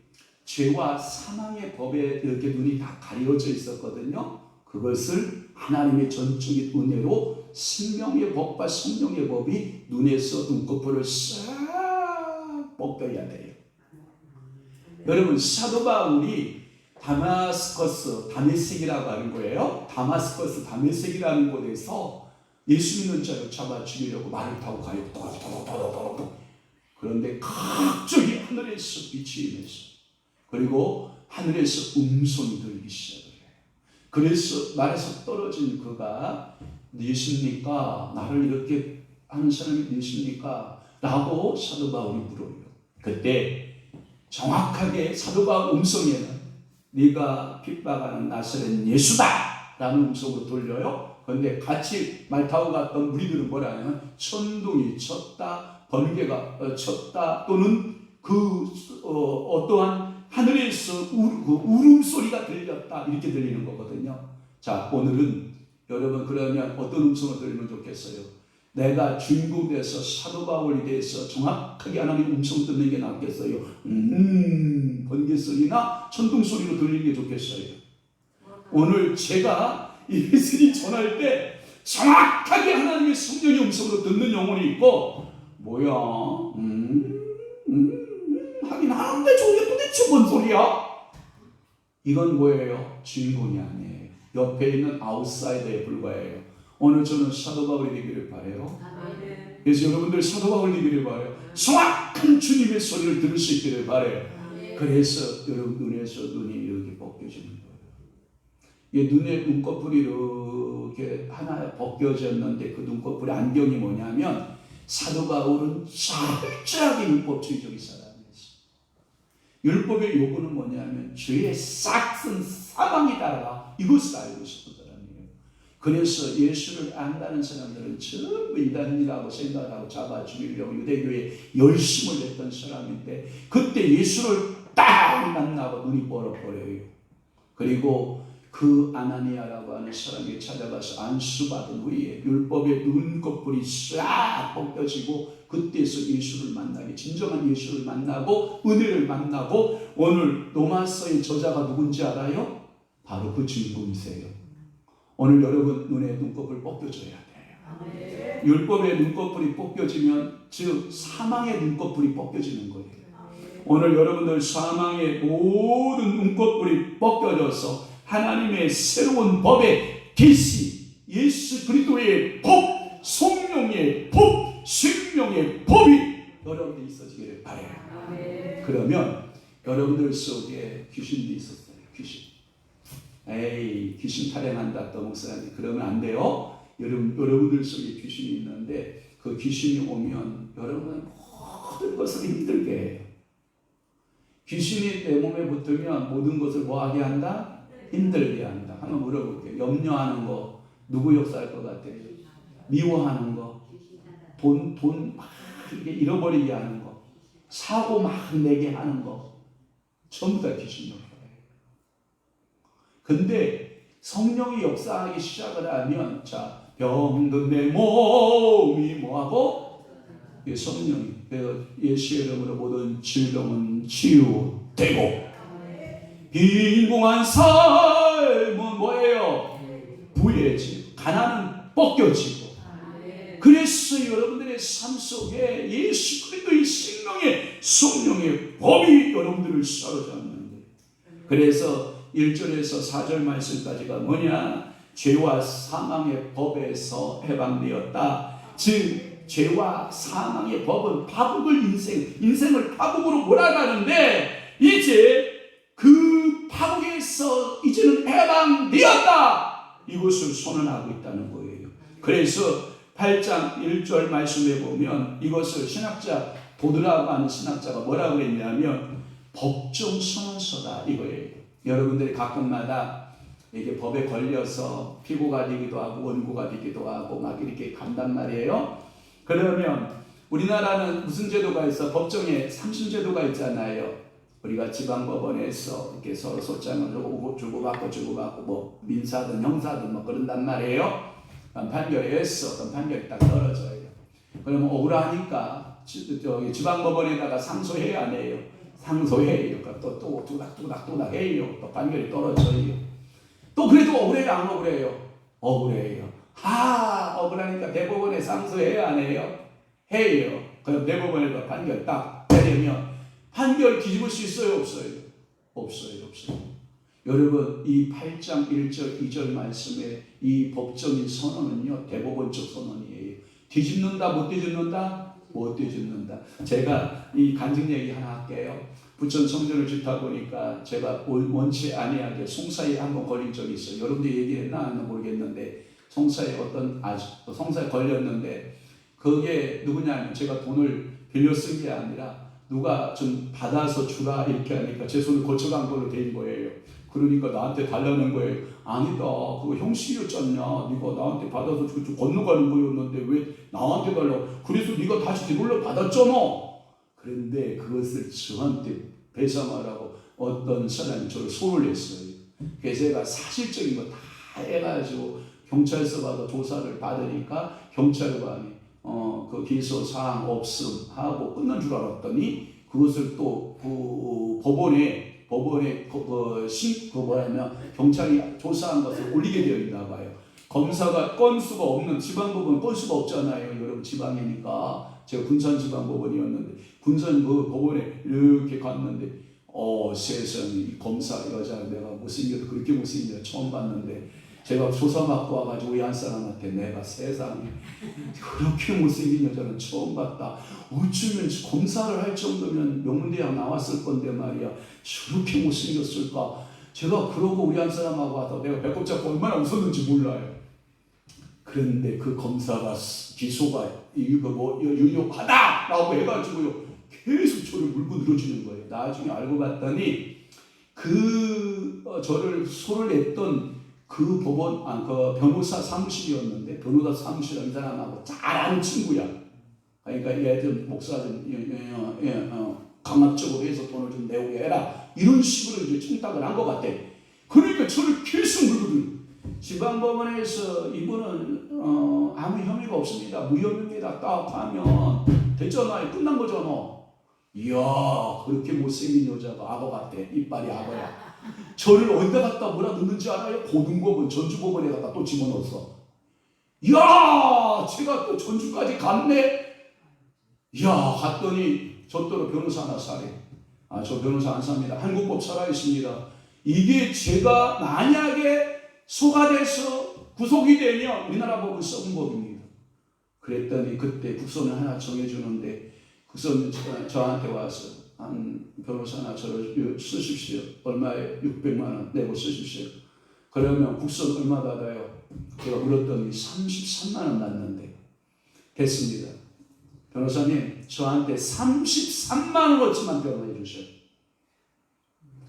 죄와 사망의 법에 이렇게 눈이 다 가려져 있었거든요. 그것을 하나님의 전적인 은혜로 생명의 법과 성령의 법이 눈에서 눈꺼풀을 싹 벗겨야 돼요. 여러분 사도 바울이 다메섹이라고 하는 거예요. 다메섹이라는 곳에서 예수 믿는 자를 잡아 죽이려고 말을 타고 가요. 그런데 갑자기 하늘에서 빛이 임했어. 그리고 하늘에서 음성이 들리기 시작해요. 그래서 말에서 떨어진 그가 예수입니까? 나를 이렇게 하는 사람이 예수입니까? 라고 사도 바울이 물어요. 그때 정확하게 사도 바울 음성에는 네가 핍박하는 나사렛 예수다 라는 음성으로 들려요. 그런데 같이 말 타고 갔던 무리들은 뭐라 하냐면 천둥이 쳤다, 번개가 쳤다, 또는 어떠한 하늘에서 울음소리가 들렸다, 이렇게 들리는 거거든요. 자, 오늘은 여러분 그러면 어떤 음성을 들으면 좋겠어요? 내가 중국에서 사도 바울에 대해서 정확하게 하나님 음성 듣는 게 낫겠어요? 번개 소리나 천둥 소리로 들리는 게 좋겠어요? 오늘 제가 이 메시지 전할 때 정확하게 하나님의 성령의 음성으로 듣는 영혼이 있고, 뭐야? 하긴 하는데 저게 도대체 뭔 소리야? 이건 뭐예요? 주인공이 아니에요. 옆에 있는 아웃사이더에 불과해요. 오늘 저는 사도 바울이 되기를 바라요. 그래서 여러분들 사도 바울이 되기를 바라요. 정확한 주님의 소리를 들을 수 있기를 바라요. 그래서 여러분 눈에서 눈이 이렇게 벗겨지는 거예요. 이 눈에 눈꺼풀이 이렇게 하나 벗겨졌는데 그 눈꺼풀의 안경이 뭐냐면 사도 바울은 철저하게 율법주의적인 사람이었어요. 율법의 요구는 뭐냐면 죄의 싹은 사망이다, 이것을 알고 싶은 사람이에요. 그래서 예수를 안다는 사람들은 전부 이단이라고 생각하고 잡아 죽이려고 유대교에 열심을 냈던 사람인데, 그때 예수를 딱 만나고 눈이 뻘어버려요. 그리고 그 아나니아라고 하는 사람이 찾아가서 안수받은 후에 율법의 눈꺼풀이 싹 벗겨지고 그때서 예수를 만나게, 진정한 예수를 만나고 은혜를 만나고, 오늘 로마서의 저자가 누군지 알아요? 바로 그 주인공이세요. 오늘 여러분 눈에 눈꺼풀 벗겨져야 돼요. 율법의 눈꺼풀이 벗겨지면 즉 사망의 눈꺼풀이 벗겨지는 거예요. 오늘 여러분들 사망의 모든 눈꺼풀이 벗겨져서 하나님의 새로운 법의 계시, 예수 그리스도의 법, 성령의 법, 생명의 법이 여러분들 있어지기를 바라요. 그러면 여러분들 속에 귀신도 있었어요. 귀신. 에이, 귀신 타령한다 또 목사님, 그러면 안 돼요. 여러분들 속에 귀신이 있는데 그 귀신이 오면 여러분은 모든 것을 힘들게 해요. 귀신이 내 몸에 붙으면 모든 것을 뭐하게 한다? 힘들게 한다. 한번 물어볼게요. 염려하는 거 누구 역사할 것 같아요? 미워하는 거, 돈 막 이렇게 잃어버리게 하는 거, 사고 막 내게 하는 거, 전부 다 귀신 역사예요. 근데 성령이 역사하기 시작을 하면, 자, 병든 내 몸이 뭐하고? 성령이, 예수의 이름으로 모든 질병은 치유되고, 빈궁한 삶은 뭐예요? 부해지고, 가난은 벗겨지고. 그래서 여러분들의 삶 속에 예수 그리스도의 생명의 성령의 법이 여러분들을 사로잡는데, 그래서 1절에서 4절 말씀까지가 뭐냐? 죄와 사망의 법에서 해방되었다. 즉 죄와 사망의 법은 파국을 인생을 파국으로 몰아가는데, 이제 그 파국에서 이제는 해방되었다, 이것을 선언하고 있다는 거예요. 그래서 8장 1절 말씀에 보면 이것을 신학자 보드라고 하는 신학자가 뭐라고 그랬냐면 법정 선언서다 이거예요. 여러분들이 가끔마다 이게 법에 걸려서 피고가 되기도 하고 원고가 되기도 하고 막 이렇게 간단 말이에요. 그러면 우리나라는 무슨 제도가 있어? 법정에 삼심제도가 있잖아요. 우리가 지방법원에서 이렇게 서로 소장을 주고받고 뭐 민사든 형사든 뭐 그런단 말이에요. 판결했어. 그럼 판결이 딱 떨어져요. 그러면 억울하니까 지방법원에다가 상소해야 안 해요? 상소해요. 또 또닥 해요. 또 판결이 떨어져요. 또 그래도 억울해요? 안 억울해요? 억울해요. 억울하니까 대법원에 상소해야 안 해요? 해요. 그럼 대법원에서 판결 딱 내리면 판결 뒤집을 수 있어요? 없어요? 없어요. 여러분 이 8장 1절 2절 말씀에 이 법적인 선언은요 대법원적 선언이에요. 뒤집는다 못 뒤집는다? 못 뒤집는다. 제가 이 간증 얘기 하나 할게요. 부천 성전을 짓다 보니까 제가 원치 아니하게 송사에 한번 걸린 적이 있어요. 여러분들 얘기했나 안 모르겠는데 송사에 걸렸는데 그게 누구냐면 제가 돈을 빌려 쓴 게 아니라 누가 좀 받아서 주라 이렇게 하니까 제 손을 거쳐간 걸로 된 거예요. 그러니까 나한테 달라는 거예요. 아니다, 그거 형식이었잖냐. 네가 나한테 받아서 좀 건너가는 거였는데 왜 나한테 달라고. 그래서 네가 다시 되돌려 받았잖아. 그런데 그것을 저한테 배상하라고 어떤 사람이 저를 손을 냈어요. 그래서 제가 사실적인 거 다 해가지고 경찰서 가서 조사를 받으니까 경찰관이 그 기소 사항 없음 하고 끝난 줄 알았더니 그것을 또 그 법원에 경찰이 조사한 것을 올리게 되어 있나 봐요. 검사가 건수가 없는 지방법원 건수가 없잖아요. 여러분 지방이니까 제가 군산지방법원이었는데 군산 그 법원에 이렇게 갔는데 세상에 이 검사 여자 내가 못생겨도 그렇게 못생겨 처음 봤는데 제가 조사받고 와가지고 한 사람한테 내가 세상에 그렇게 못생긴 여자는 처음 봤다. 어쩌면 검사를 할 정도면 명문대학 나왔을 건데 말이야. 저렇게 못생겼을까. 제가 그러고 우리 한 사람하고 와서 내가 배꼽 잡고 얼마나 웃었는지 몰라요. 그런데 그 검사가 기소가 이거 유효하다라고 해가지고요. 계속 저를 물고 늘어지는 거예요. 나중에 알고 봤더니 저를 소를 냈던 그 법원, 그 변호사 사무실이었는데 변호사 사무실은 이 사람하고 잘 아는 친구야. 그러니까 얘 좀 목사 좀 강압적으로 해서 돈을 좀 내오게 해라. 이런 식으로 이제 청탁을 한 것 같아. 그러니까 저를 계속 물거든. 지방법원에서 이분은 아무 혐의가 없습니다. 무혐의입니다. 딱 하면 됐잖아요. 끝난 거잖아. 이야, 그렇게 못생긴 여자가 악어 같아. 이빨이 악어야. 저를 어디다 갖다 뭐라 넣는지 알아요? 고등법원, 전주법원에 갖다 또 집어넣었어. 이야, 제가 또 전주까지 갔네? 이야, 갔더니 저더러 변호사 하나 사래. 저 변호사 안 삽니다. 한국법 살아있습니다. 이게 제가 만약에 소가돼서 구속이 되면 우리나라 법은 썩은 법입니다. 그랬더니 그때 국선을 하나 정해주는데 국선 저한테 와서 한 변호사나 저를 쓰십시오. 얼마에 600만 원 내고 쓰십시오. 그러면 국선 얼마 받아요? 제가 물었더니 33만 원 받는데 됐습니다. 변호사님 저한테 33만 원어치만 변호해 주셔요.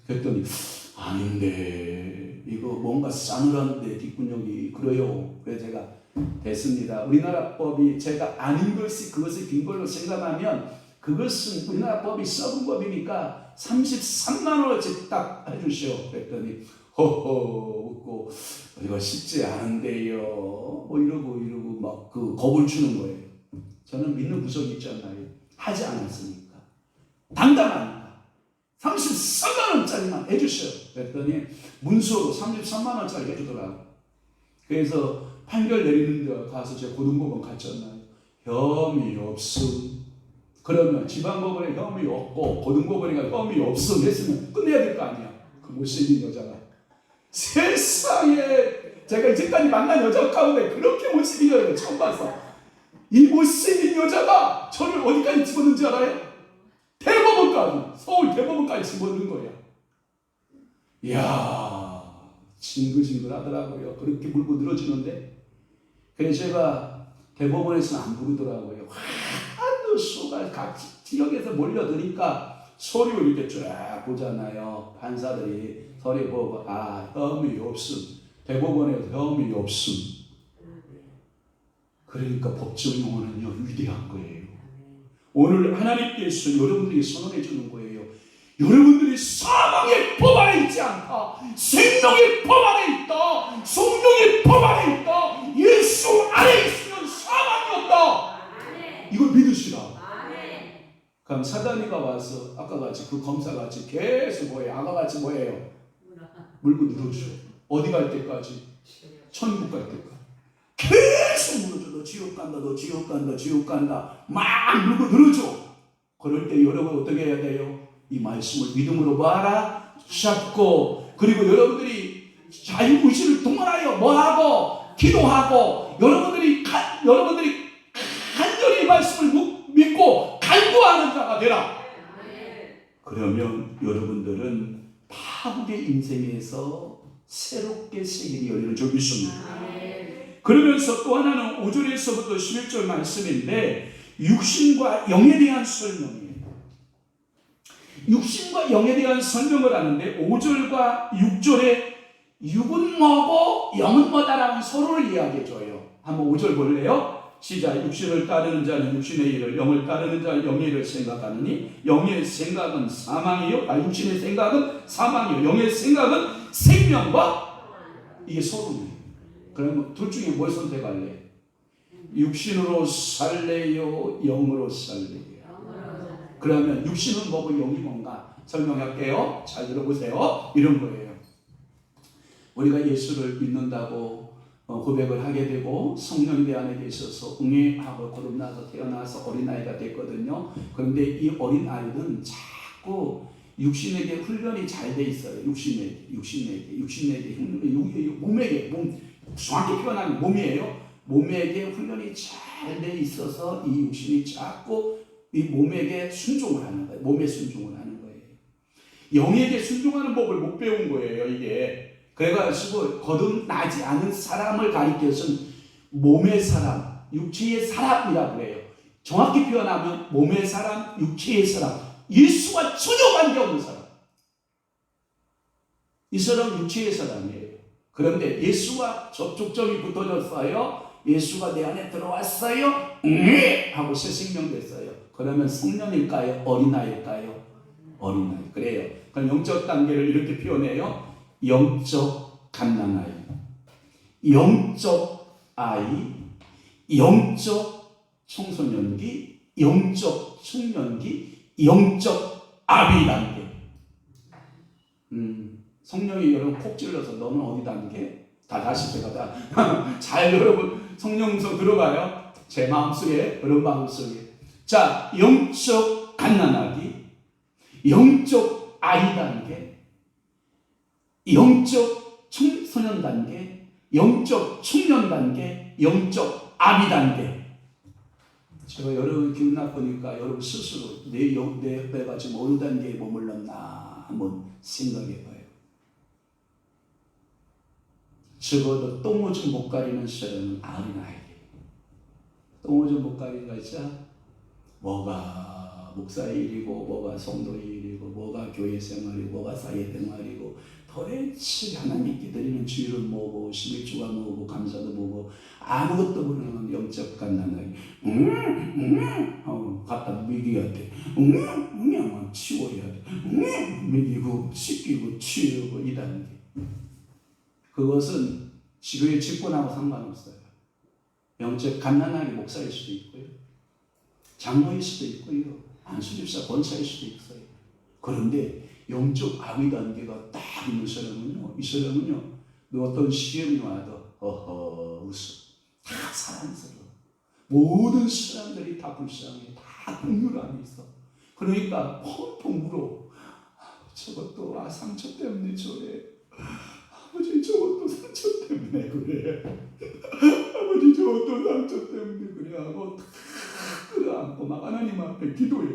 그랬더니 아닌데 이거 뭔가 싸늘한데 뒷구녕이 그래요. 그래서 제가 됐습니다. 우리나라 법이 제가 아닌 것이 그것을 빈 걸로 생각하면 그것은 우리나라 법이 썩은 법이니까 33만 원어치 딱 해주시오. 그랬더니 허허 웃고 이거 쉽지 않은데요. 뭐 이러고 막 그 겁을 주는 거예요. 저는 믿는 구석이 있잖아요. 하지 않았으니까. 당당하니까. 33만 원짜리만 해주세요. 그랬더니 문서로 33만 원짜리 해주더라고. 그래서 판결 내리는 데 가서 제가 고등법원 갔잖아요. 혐의 없음. 그러면 지방법원에 혐의 없고 고등법원에 혐의 없음 했으면 끝내야 될 거 아니야. 그 못생긴 여자가. 세상에 제가 이제까지 만난 여자 가운데 그렇게 못생긴 여자를 처음 봤어. 이 못생긴 여자가 저를 어디까지 집어넣는지 알아요? 대법원까지, 서울 대법원까지 집어넣는 거야. 이야, 징글징글 하더라고요. 그렇게 물고 늘어지는데. 그래서 제가 대법원에서는 안 부르더라고요. 하도 수가 각 지역에서 몰려드니까 서류 이렇게 쫙 보잖아요. 판사들이 서류 보고 혐의 없음. 대법원에서 혐의 없음. 그러니까 법정 용어는요 위대한 거예요. 오늘 하나님께서 여러분들이 선언해 주는 거예요. 여러분들이 사망의 법 안에 있지 않다. 생명의 법 안에 있다. 성령의 법 안에 있다. 예수 안에 있으면 사망이 없다. 이걸 믿으시라. 그럼 사단이가 와서 아까 같이 그 검사 같이 계속 뭐예요? 아까 같이 뭐예요? 물고 늘어줘. 어디 갈 때까지? 천국 갈 때까지. 계속 물어줘. 너 지옥 간다. 너 지옥 간다. 지옥 간다. 막 물고 늘어줘. 그럴 때 여러분 어떻게 해야 돼요? 이 말씀을 믿음으로 봐라. 잡고 그리고 여러분들이 자유의지를 동원하여 뭐하고 기도하고 여러분들이 간절히 이 말씀을 믿고 간구하는 자가 되라. 그러면 여러분들은 파국의 인생에서 새롭게 세계가 열리는 줄 믿습니다. 그러면서 또 하나는 5절에서부터 11절 말씀인데 육신과 영에 대한 설명이에요. 육신과 영에 대한 설명을 하는데 5절과 6절에 육은 뭐고 영은 뭐다라는 서로를 이야기해줘요. 한번 5절 볼래요? 시작. 육신을 따르는 자는 육신의 일을, 영을 따르는 자는 영의 일을 생각하느니 영의 생각은 사망이요, 육신의 생각은 사망이요, 영의 생각은 생명과, 이게 서로예요. 그러면 둘 중에 뭘 선택할래? 육신으로 살래요, 영으로 살래요? 그러면 육신은 뭐고 영이 뭔가 설명할게요. 잘 들어보세요. 이런 거예요. 우리가 예수를 믿는다고 고백을 하게 되고 성령이 내 안에 계셔서 응애하고 거듭나서 태어나서 어린아이가 됐거든요. 그런데 이 어린아이는 자꾸 육신에게 훈련이 잘 돼 있어요. 육신에게 몸에게 정확히 표현하면 몸이에요. 몸에게 훈련이 잘 돼 있어서 이 육신이 자꾸 이 몸에게 순종을 하는 거예요. 몸에 순종을 하는 거예요. 영에게 순종하는 법을 못 배운 거예요. 이게 그래가지고 거듭나지 않은 사람을 가리켜서는 몸의 사람, 육체의 사람이라고 그래요. 정확히 표현하면 몸의 사람, 육체의 사람, 예수와 전혀 관계없는 사람. 이 사람은 육체의 사람이에요. 그런데 예수와 접촉점이 붙어졌어요. 예수가 내 안에 들어왔어요. 하고 새 생명 됐어요. 그러면 성령일까요? 어린아이일까요? 어린아이. 그래요. 그럼 영적 단계를 이렇게 표현해요. 영적 갓난아이, 영적 아이, 영적 청소년기, 영적 청년기, 영적 아비 단계. 성령이 여러분 콕 찔러서 너는 어디 단계? 다시 제가 잘 여러분 성령 음성 들어가요. 제 마음속에, 여러분 마음속에. 자, 영적 갓난아기, 영적 아이 단계, 영적 청소년 단계, 영적 청년 단계, 영적 아비 단계. 제가 여러분 기분 나쁘니까 여러분 스스로 내가 지금 어느 단계에 머물렀나 한번 생각해봐요. 적어도 똥오줌 못 가리는 사람은 어린아이. 똥오줌 못 가리는 거 있죠? 뭐가 목사의 일이고, 뭐가 성도의 일이고, 뭐가 교회 생활이고, 뭐가 사회 생활이고, 도대체 하나님께 드리는 주일은 뭐고, 11주가 뭐고, 감사도 뭐고, 아무것도 모르는 영적 갓난아기. 갖다 먹여야 돼. 하면 치워야 돼. 먹이고, 씻기고, 치우고, 이 단계. 그것은 지도의 직분하고 상관없어요. 영적 갓난아기 목사일 수도 있고요. 장로일 수도 있고요. 안수집사 권사일 수도 있어요. 그런데 영적 아비 단계가 딱 있는 사람은요, 이 사람은요, 어떤 시험이 와도 웃어. 다 사랑스러워. 모든 사람들이 다 불쌍해. 다 긍휼함이 있어. 그러니까 펑펑 울어. 저것도 상처 때문에 저래. 아버지 저것도 상처 때문에 그래. 아버지 저것도 상처 때문에 그래 하고 끌어안고 막 하나님 앞에 기도해.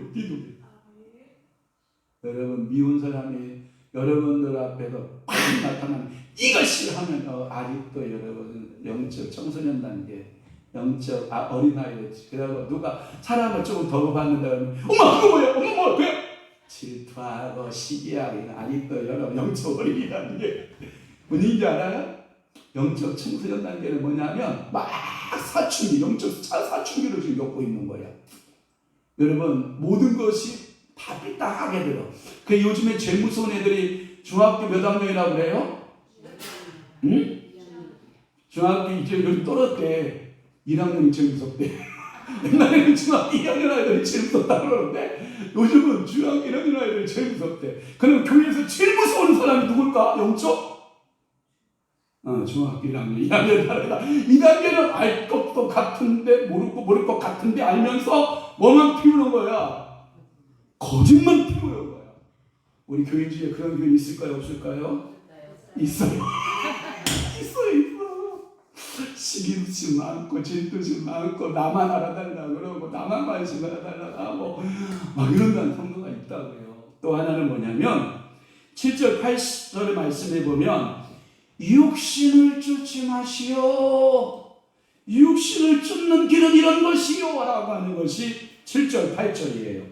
여러분 미운 사람이 여러분들 앞에서 팍 나타나면 이것이 하면 아직도 여러분 영적 청소년 단계, 영적 어린아이였지. 그래서 누가 사람을 조금 더 받는다 그러면 엄마 그거 뭐야? 엄마 뭐야? 그래? 질투하고 시기하고 아직도 여러분 영적 어린이 단계. 뭔지 알아요? 영적 청소년 단계는 뭐냐면 막 사춘기, 영적 사춘기를 지금 겪고 있는 거야. 여러분 모든 것이 다 삐딱하게 들어. 그 요즘에 제일 무서운 애들이 중학교 몇 학년이라고 그래요? 응? 중학교 이제 요즘 떨었대. 1학년이 제일 무섭대. 옛날에는 중학교 2학년 아이들이 제일 무섭다고 그러는데 요즘은 중학교 1학년 아이들이 제일 무섭대. 그럼 교회에서 제일 무서운 사람이 누굴까? 영적? 중학교 1학년, 2학년 다르다. 2단계는 알 것도 같은데 모를 것 같은데 알면서 뭐만 피우는 거야? 거짓말 피우는 거야. 우리 교회 중에 그런 교회 있을까요? 없을까요? 있어요. 있어. 시기도 많고 질투도 많고 나만 알아달라 그러고 나만 관심 알아달라 하고 막 이런다는 성도가 있다고요. 또 하나는 뭐냐면 7절 8절의 말씀에 보면 육신을 쫓지 마시오. 육신을 쫓는 길은 이런 것이요 라고 하는 것이 7절 8절이에요.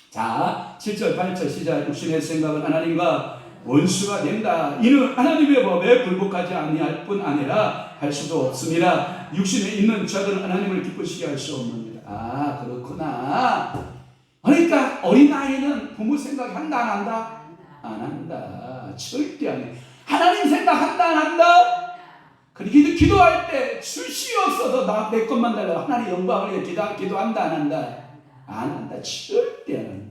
자, 7절 8절 시작. 육신의 생각은 하나님과 원수가 된다. 이는 하나님의 법에 굴복하지 아니할 뿐 아니라 할 수도 없습니다. 육신에 있는 자들은 하나님을 기쁘시게 할 수 없느니라. 아, 그렇구나. 그러니까 어린 아이는 부모 생각한다 안 한다? 안 한다. 절대 안 해. 하나님 생각한다 안 한다? 그렇게 기도할 때 수시 없어서 내 것만 달라고 하나님 영광을 위해 기도한다 안 한다? 안 한다. 절대 안 한다.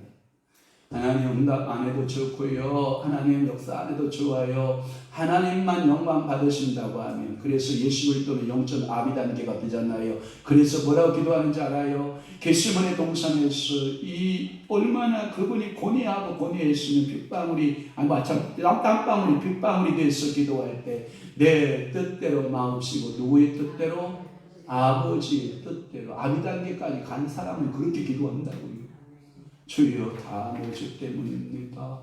하나님 응답 안 해도 좋고요. 하나님 역사 안 해도 좋아요. 하나님만 영광 받으신다고 하면, 그래서 예수 그리스도는 영적 아비 단계가 되잖아요. 그래서 뭐라고 기도하는지 알아요? 겟세마네 동산에서 이 얼마나 그분이 고뇌했으면 빗방울이 땀방울이 빗방울이 돼서 기도할 때 내 뜻대로 마음씨고 누구의 뜻대로? 아버지의 뜻대로 아비 단계까지 간 사람은 그렇게 기도한다고요. 주여, 다 내 죄 때문입니다.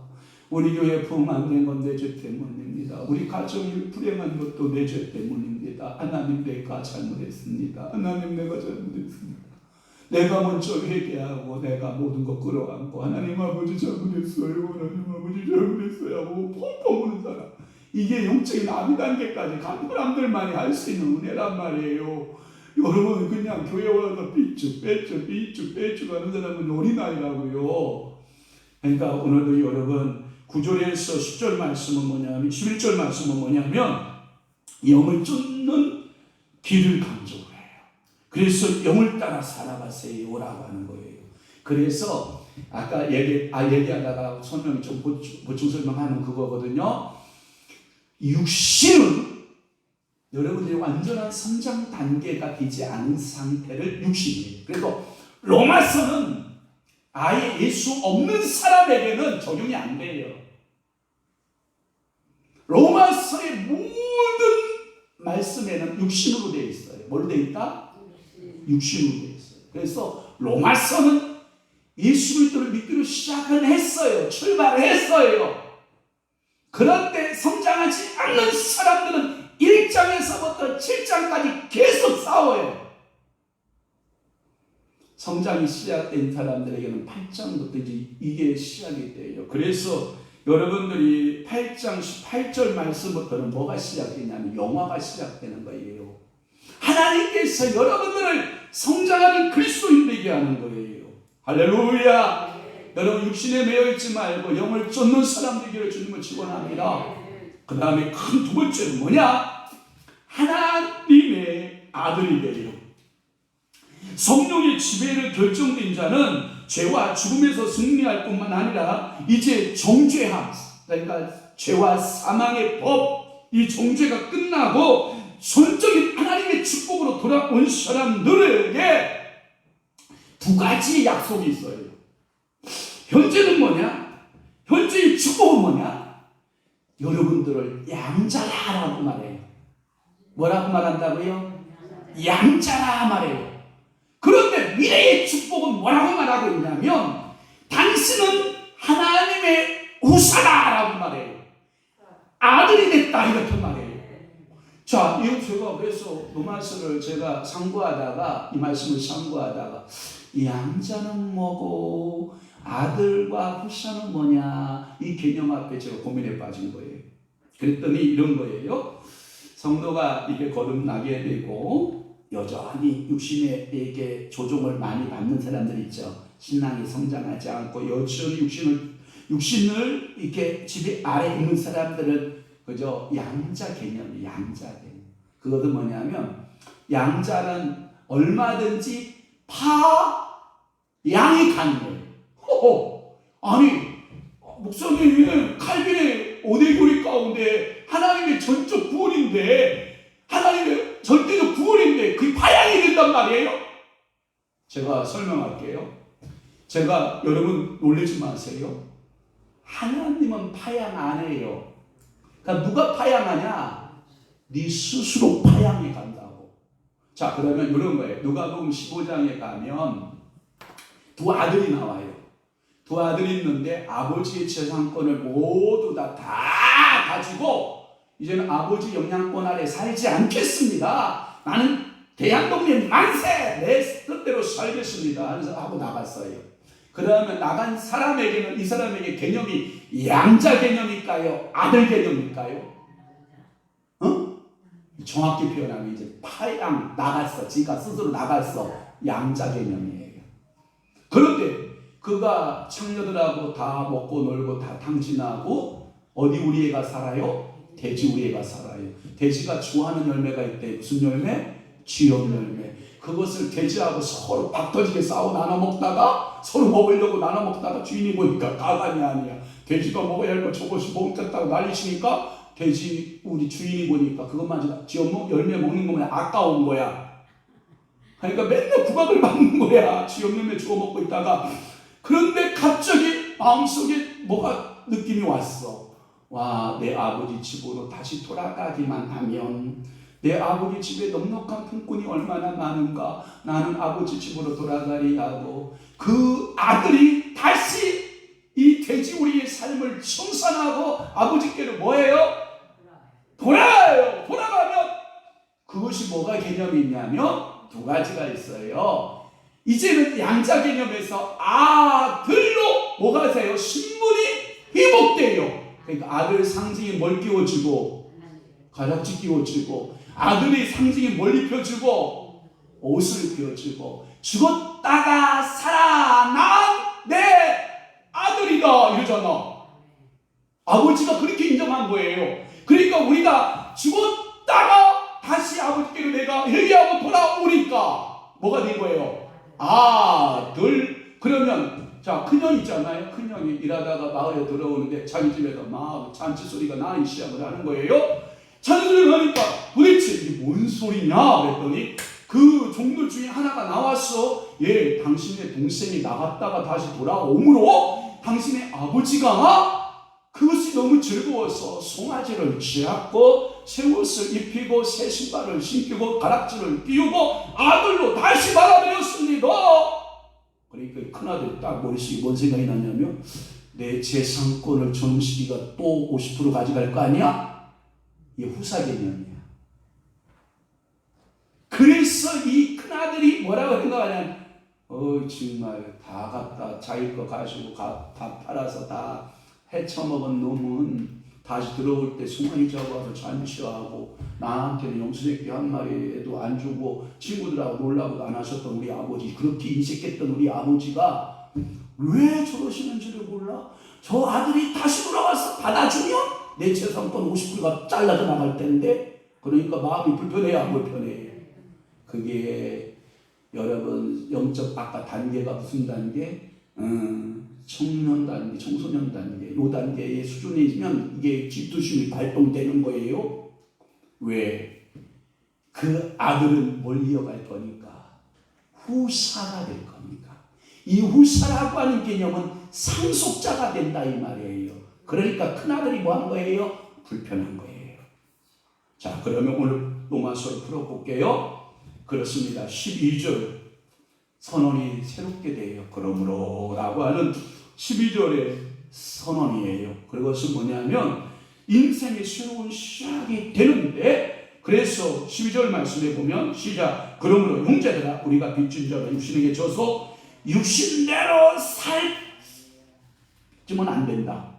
우리 교회 부흥 안 된 건 내 죄 때문입니다. 우리 가정이 불행한 것도 내 죄 때문입니다. 하나님, 내가 잘못했습니다. 하나님, 내가 잘못했습니다. 내가 먼저 회개하고 내가 모든 것 끌어안고 하나님 아버지 잘못했어요. 하나님 아버지 잘못했어요 하고 펑펑 우는 사람, 이게 영적인 아비 단계까지 간 사람들만이 할 수 있는 은혜란 말이에요. 여러분, 그냥 교회 와서 삐쭉 빼쭉 하는 사람은 어린아이라고요. 그러니까 오늘도 여러분 9절에서 10절 말씀은 뭐냐면, 11절 말씀은 뭐냐면 영을 쫓는 길을 강조해요. 그래서 영을 따라 살아가세요라고 하는 거예요. 그래서 아까 얘기하다가 설명이 좀 보충 설명하는 그거거든요. 육신은 여러분들이 완전한 성장 단계가 되지 않은 상태를 육신이에요. 그래서 로마서는 아예 예수 없는 사람에게는 적용이 안 돼요. 로마서의 모든 말씀에는 육신으로 되어 있어요. 뭘로 되어 있다? 육신으로 되어 있어요. 그래서 로마서는 예수 그리스도를 믿기로 시작을 했어요. 출발을 했어요. 그런데 성장하지 않는 사람들은 1장에서부터 7장까지 계속 싸워요. 성장이 시작된 사람들에게는 8장부터 이게 시작이 돼요. 그래서 여러분들이 8장 18절 말씀부터는 뭐가 시작되냐면 영화가 시작되는 거예요. 하나님께서 여러분들을 성장하는 그리스도인 되게 하는 거예요. 할렐루야. 여러분, 육신에 매여있지 말고 영을 쫓는 사람 되기를 주님을 축원합니다. 그 다음에 큰 두 번째는 뭐냐? 하나님의 아들이 되요. 성령의 지배를 결정된 자는 죄와 죽음에서 승리할 뿐만 아니라 이제 정죄함, 그러니까 죄와 사망의 법, 이 정죄가 끝나고 전적인 하나님의 축복으로 돌아온 사람들에게 두 가지의 약속이 있어요. 현재는 뭐냐? 현재의 축복은 뭐냐? 여러분들을 양자라라고 말해요. 뭐라고 말한다고요? 양자라 말해요. 그런데 미래의 축복은 뭐라고 말하고 있냐면 당신은 하나님의 후사다라고 말해요. 아들이 됐다 이렇게 말해요. 자, 이거 제가 그래서 로마서를 제가 상고하다가 이 말씀을 상고하다가 양자는 뭐고 아들과 후사는 뭐냐, 이 개념 앞에 제가 고민에 빠진 거예요. 그랬더니 이런 거예요. 성도가 이게 거듭나게 되고 여전히 육신에게 조종을 많이 받는 사람들 있죠. 신앙이 성장하지 않고 여전히 육신을 이렇게 지배 아래 있는 사람들은 그저 양자 개념이 양자 개념. 그것은 뭐냐면 양자는 얼마든지 양이 가능해요. 아니, 목사님, 칼빈의 5대 교리 가운데 하나님의 전적 구원인데, 하나님의 절대적 구원인데 그게 파양이 된단 말이에요. 제가 설명할게요. 제가 여러분 놀리지 마세요. 하나님은 파양 안 해요. 그러니까 누가 파양하냐? 네 스스로 파양해 간다고. 자, 그러면 이런 거예요. 누가복음 15장에 가면 두 아들이 나와요. 두 아들이 있는데 아버지의 재산권을 모두 다 가지고 이제는 아버지 영향권 아래 살지 않겠습니다. 나는 대한독립 만세! 내 뜻대로 살겠습니다. 그래서 하고 나갔어요. 그러면 나간 사람에게는 이 사람에게 개념이 양자 개념일까요? 아들 개념일까요? 정확히 표현하면 이제 파양 나갔어. 지가 스스로 나갔어. 양자 개념이에요. 그런데 그가 창녀들하고 다 먹고 놀고 다 탕진하고 어디 우리 애가 살아요? 돼지 우리 애가 살아요. 돼지가 좋아하는 열매가 있대. 무슨 열매? 쥐염 열매. 그것을 돼지하고 서로 박터지게 싸워 나눠 먹다가 서로 먹으려고 나눠 먹다가 주인이 보니까 가관이 아니야. 돼지가 먹어야 할 거 저것이 먹겠다고 난리치니까 돼지 우리 주인이 보니까 그것만 쥐염 열매 먹는 거면 아까운 거야. 그러니까 맨날 구박을 받는 거야. 쥐염 열매 주워 먹고 있다가. 그런데 갑자기 마음속에 뭐가 느낌이 왔어. 와, 내 아버지 집으로 다시 돌아가기만 하면, 내 아버지 집에 넉넉한 품꾼이 얼마나 많은가. 나는 아버지 집으로 돌아가리 하고 그 아들이 다시 이 돼지우리의 삶을 청산하고 아버지께로 뭐예요? 돌아가요. 돌아가면 그것이 뭐가 개념이 있냐면 두 가지가 있어요. 이제는 양자 개념에서 아들로 뭐가 돼요? 신분이 회복돼요. 그러니까 아들 상징이 뭘 끼워주고? 가락지 끼워주고, 아들의 상징이 뭘 입혀주고? 옷을 끼워주고, 죽었다가 살아난 내 아들이다 이러잖아. 아버지가 그렇게 인정한 거예요. 그러니까 우리가 죽었다가 다시 아버지께로 내가 회개하고 돌아오니까 뭐가 된 거예요? 아들. 그러면 자, 큰형 있잖아요. 큰형이 일하다가 마을에 들어오는데 자기 집에서 막 잔치 소리가 나기 시작을 하는 거예요. 잔치 소리가 나니까 도대체 이게 뭔 소리냐 그랬더니 그 종들 중에 하나가 나왔어. 예, 당신의 동생이 나갔다가 다시 돌아오므로 당신의 아버지가 그것이 너무 즐거워서 송아지를 쥐었고 새 옷을 입히고 새 신발을 신기고 가락지를 끼우고 아들로 다시 받아들였습니다. 그러니까 큰아들 딱 머릿속에 뭔 생각이 났냐면, 내 재산권을 정식이가 또 50% 가져갈 거 아니야? 이게 후사 개념이야. 그래서 이 큰아들이 뭐라고 생각하냐면, 정말 다 갖다 자기 거 가지고 다 팔아서 다 헤쳐먹은 놈은 다시 들어올 때 송아지 잡아서 잔치하고 나한테는 염소새끼 한 마리에도 안 주고 친구들하고 놀라고도 안 하셨던 우리 아버지, 그렇게 인색했던 우리 아버지가 왜 저러시는지를 몰라? 저 아들이 다시 돌아와서 받아주면 내 재산권 50%가 잘라져 나갈 텐데. 그러니까 마음이 불편해요, 안 불편해요? 그게 여러분 영적 아까 단계가 무슨 단계? 청년 단계, 청소년 단계, 요 단계의 수준에 있으면 이게 질투심이 발동되는 거예요. 왜? 그 아들은 뭘 이어갈 거니까? 후사가 될 겁니까? 이 후사라고 하는 개념은 상속자가 된다 이 말이에요. 그러니까 큰아들이 뭐 하는 거예요? 불편한 거예요. 자, 그러면 오늘 로마서를 풀어볼게요. 그렇습니다. 12절 선언이 새롭게 돼요. 그러므로 라고 하는 12절의 선언이에요. 그것은 뭐냐면 인생의 새로운 시작이 되는데, 그래서 12절 말씀에 보면 시작. 그러므로 형제들아, 우리가 빚진 자가 육신에게 져서 육신대로 살지면 안 된다.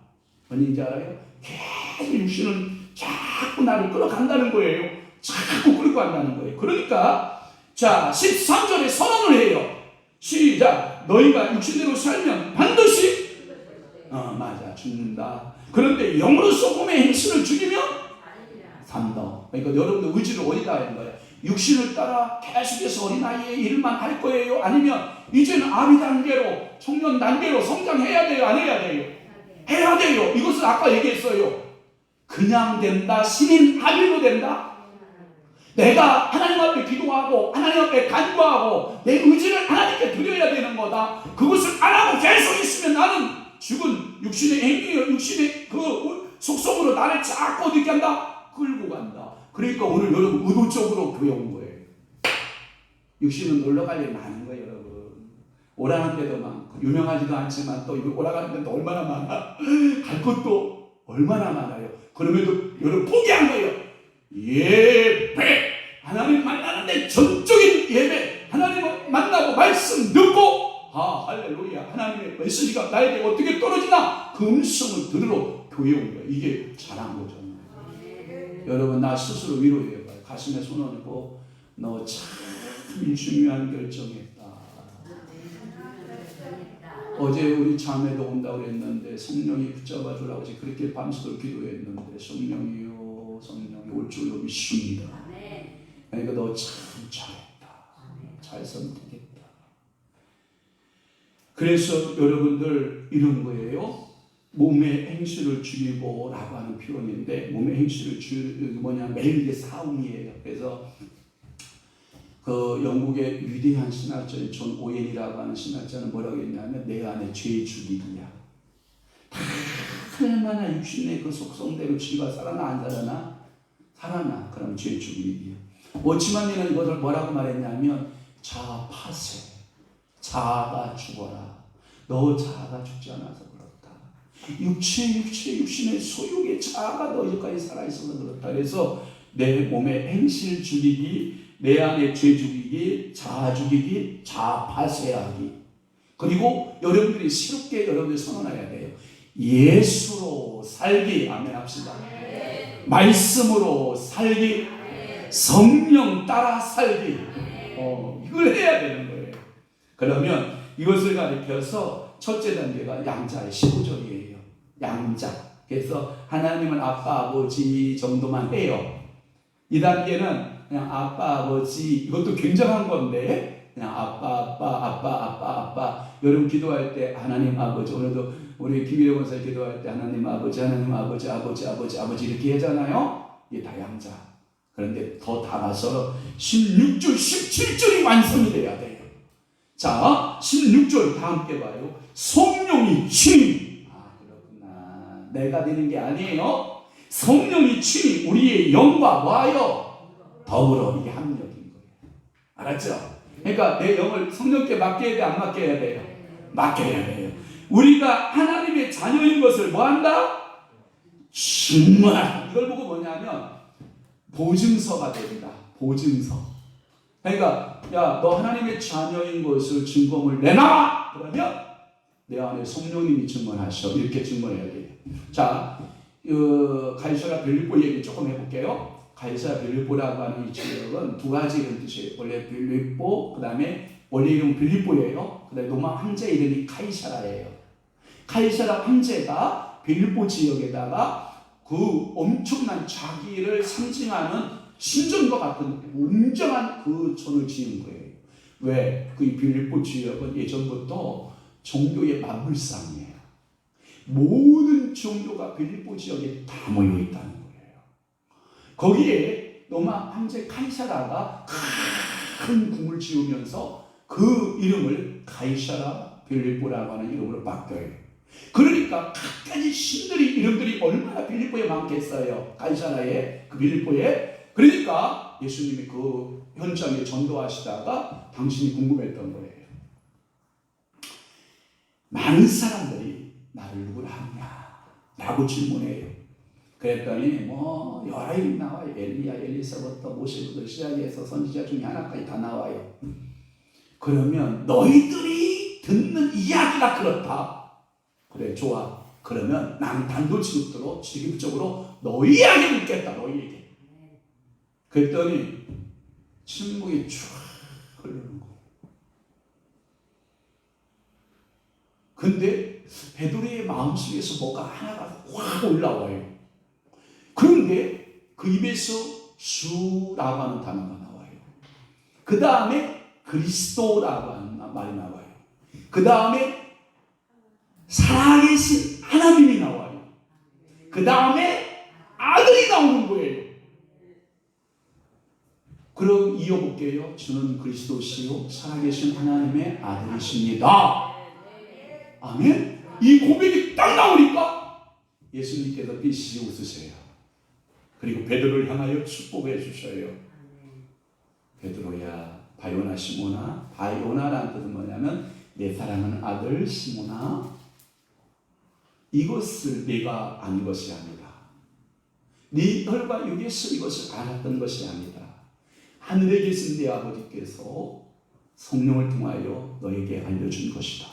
뭔지 알아요? 계속 육신은 자꾸 나를 끌어간다는 거예요. 자꾸 끌고 간다는 거예요. 그러니까 자, 13절에 선언을 해요. 시작. 너희가 육신대로 살면 반드시 맞아, 죽는다. 그런데 영으로서 몸의 행실을 죽이면 산다. 그러니까 여러분들 의지를 어디다 하는 거예요? 육신을 따라 계속해서 어린아이의 일만 할 거예요? 아니면 이제는 아비 단계로, 청년 단계로 성장해야 돼요? 안 해야 돼요? 해야 돼요. 이것을 아까 얘기했어요. 그냥 된다? 신인 합의로 된다? 내가 하나님 앞에 기도하고 하나님 앞에 간구하고 내 의지를 하나님께 드려야 되는 거다. 그것을 안 하고 계속 있으면 나는 죽은 육신의 행위요, 육신의 그 속성으로 나를 자꾸 어떻게 한다? 끌고 간다. 그러니까 오늘 여러분 의도적으로 교회 온 거예요. 육신은 놀러 갈 일 많은 거예요, 여러분. 오라는 데도 많고 유명하지도 않지만 또 오라가는 데도 얼마나 많아. 갈 것도 얼마나 많아요. 그럼에도 여러분 포기한 거예요. 예배, 하나님 만나는데 전적인 예배, 하나님을 만나고 말씀 듣고 할렐루야. 하나님의 메시지가 나에게 어떻게 떨어지나 그 음성을 들으러 교회에 온 거예요. 이게 잘한 거죠. 여러분, 나 스스로 위로해봐요. 가슴에 손 얹고 너 참 중요한 결정했다. 어제 우리 자매도 온다고 그랬는데 성령이 붙잡아 주라고 그렇게 밤새도록 기도했는데 성령이요 성령이 올 줄로 믿습니다. 그러니까 너 참 잘했다. 잘 선택했다. 그래서 여러분들 이런 거예요. 몸의 행실을 줄이고 라고 하는 표현인데 몸의 행실을 줄이고 뭐냐 매일 사움이에요. 그래서 그 영국의 위대한 신학자인 존 오웬이라고 하는 신학자는 뭐라고 했냐면 내 안에 죄 죽이기야. 다 얼마나 육신의 그 속성대로 죄가 살아나 안 살아나? 살아나. 그럼 죄 죽이기야. 워치만이는 이것을 뭐라고 말했냐면 자아 파쇄. 자아가 죽어라. 너 자아가 죽지 않아서 그렇다. 육신의 소욕의 자아가 너희까지 살아있어서 그렇다. 그래서 내 몸의 행실 죽이기, 내 안에 죄 죽이기, 자아 죽이기, 자아 파쇄하기. 그리고 여러분들이 새롭게 여러분들이 선언해야 돼요. 예수로 살기. 아멘 합시다. 말씀으로 살기, 성령 따라 살기. 이걸 해야 되는 거예요. 그러면 이것을 가리켜서 첫째 단계가 양자의 15절이에요. 양자. 그래서 하나님은 아빠, 아버지 정도만 해요. 이 단계는 그냥 아빠, 아버지 이것도 굉장한 건데 그냥 아빠. 여러분 기도할 때 하나님 아버지, 오늘도 우리 김일영 권사님 기도할 때 하나님 아버지 이렇게 하잖아요. 이게 다 양자. 그런데 더 나가서 16절, 17절이 완성이 돼야 돼요. 자, 16절 다 함께 봐요. 성령이 친히. 그렇구나. 내가 되는 게 아니에요. 성령이 친히 우리의 영과 와요. 더불어 이게 합력인 거예요. 알았죠? 그러니까 내 영을 성령께 맡겨야 돼, 안 맡겨야 돼요? 맡겨야 돼요. 우리가 하나님의 자녀인 것을 뭐한다? 정말 이걸 보고 뭐냐면 보증서가 됩니다. 보증서. 그러니까 야, 너 하나님의 자녀인 것을 증거물 내놔. 그러면 내 안에 성령님이 증언하셔. 이렇게 증언해야 돼요. 자, 가이사랴 빌립보 얘기 조금 해볼게요. 가이사랴 빌립보라고 하는 이 지역은 두 가지 이런 뜻이에요. 원래 빌립보, 그 다음에 원래 이름은 빌립보예요. 그 다음에 로마 황제 이름이 카이사라예요. 카이사라 황제가 빌립보 지역에다가 그 엄청난 자기를 상징하는 신전과 같은 웅장한 그 전을 지은 거예요. 왜? 그 빌립보 지역은 예전부터 종교의 만물상이에요. 모든 종교가 빌립보 지역에 다 모여 있다는 거예요. 거기에 로마 황제 카이사라가 큰 궁을 지으면서 그 이름을 가이사라 빌립보라고 하는 이름으로 바뀌어요. 그러니까 각가지 신들이 이름들이 얼마나 빌립보에 많겠어요. 가이사라에, 그 빌립보에. 그러니까 예수님이 그 현장에 전도하시다가 당신이 궁금했던 거예요. 많은 사람들이 나를 누구라 하느냐 라고 질문해요. 그랬더니 여러 이름 나와요. 엘리야, 엘리사부터 모세부터 시작해서 선지자 중에 하나까지 다 나와요. 그러면 너희들이 듣는 이야기가 그렇다. 그래, 좋아. 그러면 나는 단도직입적으로 너희 이야기 묻겠다. 너희에게. 그랬더니 침묵이 쫙 흐르는 거. 근데 베드로의 마음속에서 뭐가 하나가 확 올라와요. 그런데 그 입에서 주라고 하는 단어가 나와요. 그 다음에 그리스도라고 하는 말이 나와요. 그 다음에 살아계신 하나님이 나와요. 그 다음에 아들이 나오는 거예요. 그럼 이어볼게요. 주는 그리스도시요 살아계신 하나님의 아들이십니다. 아멘. 이 고백이 딱 나오니까 예수님께서 비시시 웃으세요. 그리고 베드로를 향하여 축복해 주셔요. 베드로야, 바요나 시모나. 바요나라는 뜻은 뭐냐면 내 사랑하는 아들 시모나, 이것을 내가 안 것이 아니다. 네 혈과 육에서 이것을 알았던 것이 아니다. 하늘에 계신 내 아버지께서 성령을 통하여 너에게 알려준 것이다.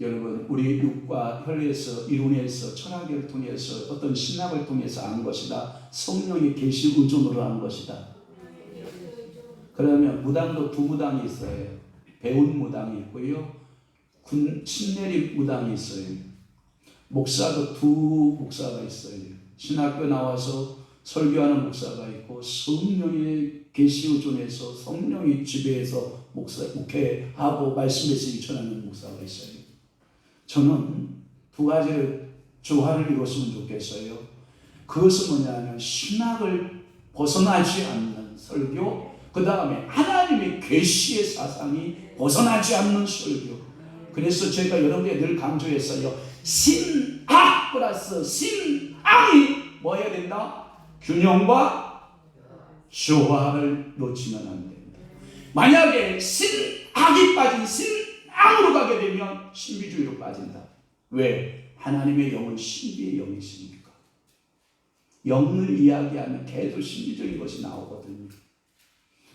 여러분 우리 육과 혈에서 이론에서 철학을 통해서 어떤 신학을 통해서 안 것이다. 성령의 계시 의존으로 한 것이다. 그러면 무당도 두 무당이 있어요. 배운 무당이 있고요. 친내리 무당이 있어요. 목사도 두 목사가 있어요. 신학교 나와서 설교하는 목사가 있고 성령의 계시 의존해서 성령의 지배해서 목회하고 말씀 메시지 전하는 목사가 있어요. 저는 두 가지를 조화를 이뤘으면 좋겠어요. 그것은 뭐냐면 신학을 벗어나지 않는 설교, 그 다음에 하나님의 계시의 사상이 벗어나지 않는 설교. 그래서 제가 여러분에게 늘 강조했어요. 신학 플러스 신앙이 뭐 해야 된다? 균형과 조화를 놓치면 안 된다. 만약에 신학이 빠진 신앙으로 가게 되면 신비주의로 빠진다. 왜? 하나님의 영은 신비의 영이십니까? 영을 이야기하면 계속 신비적인 것이 나오거든요.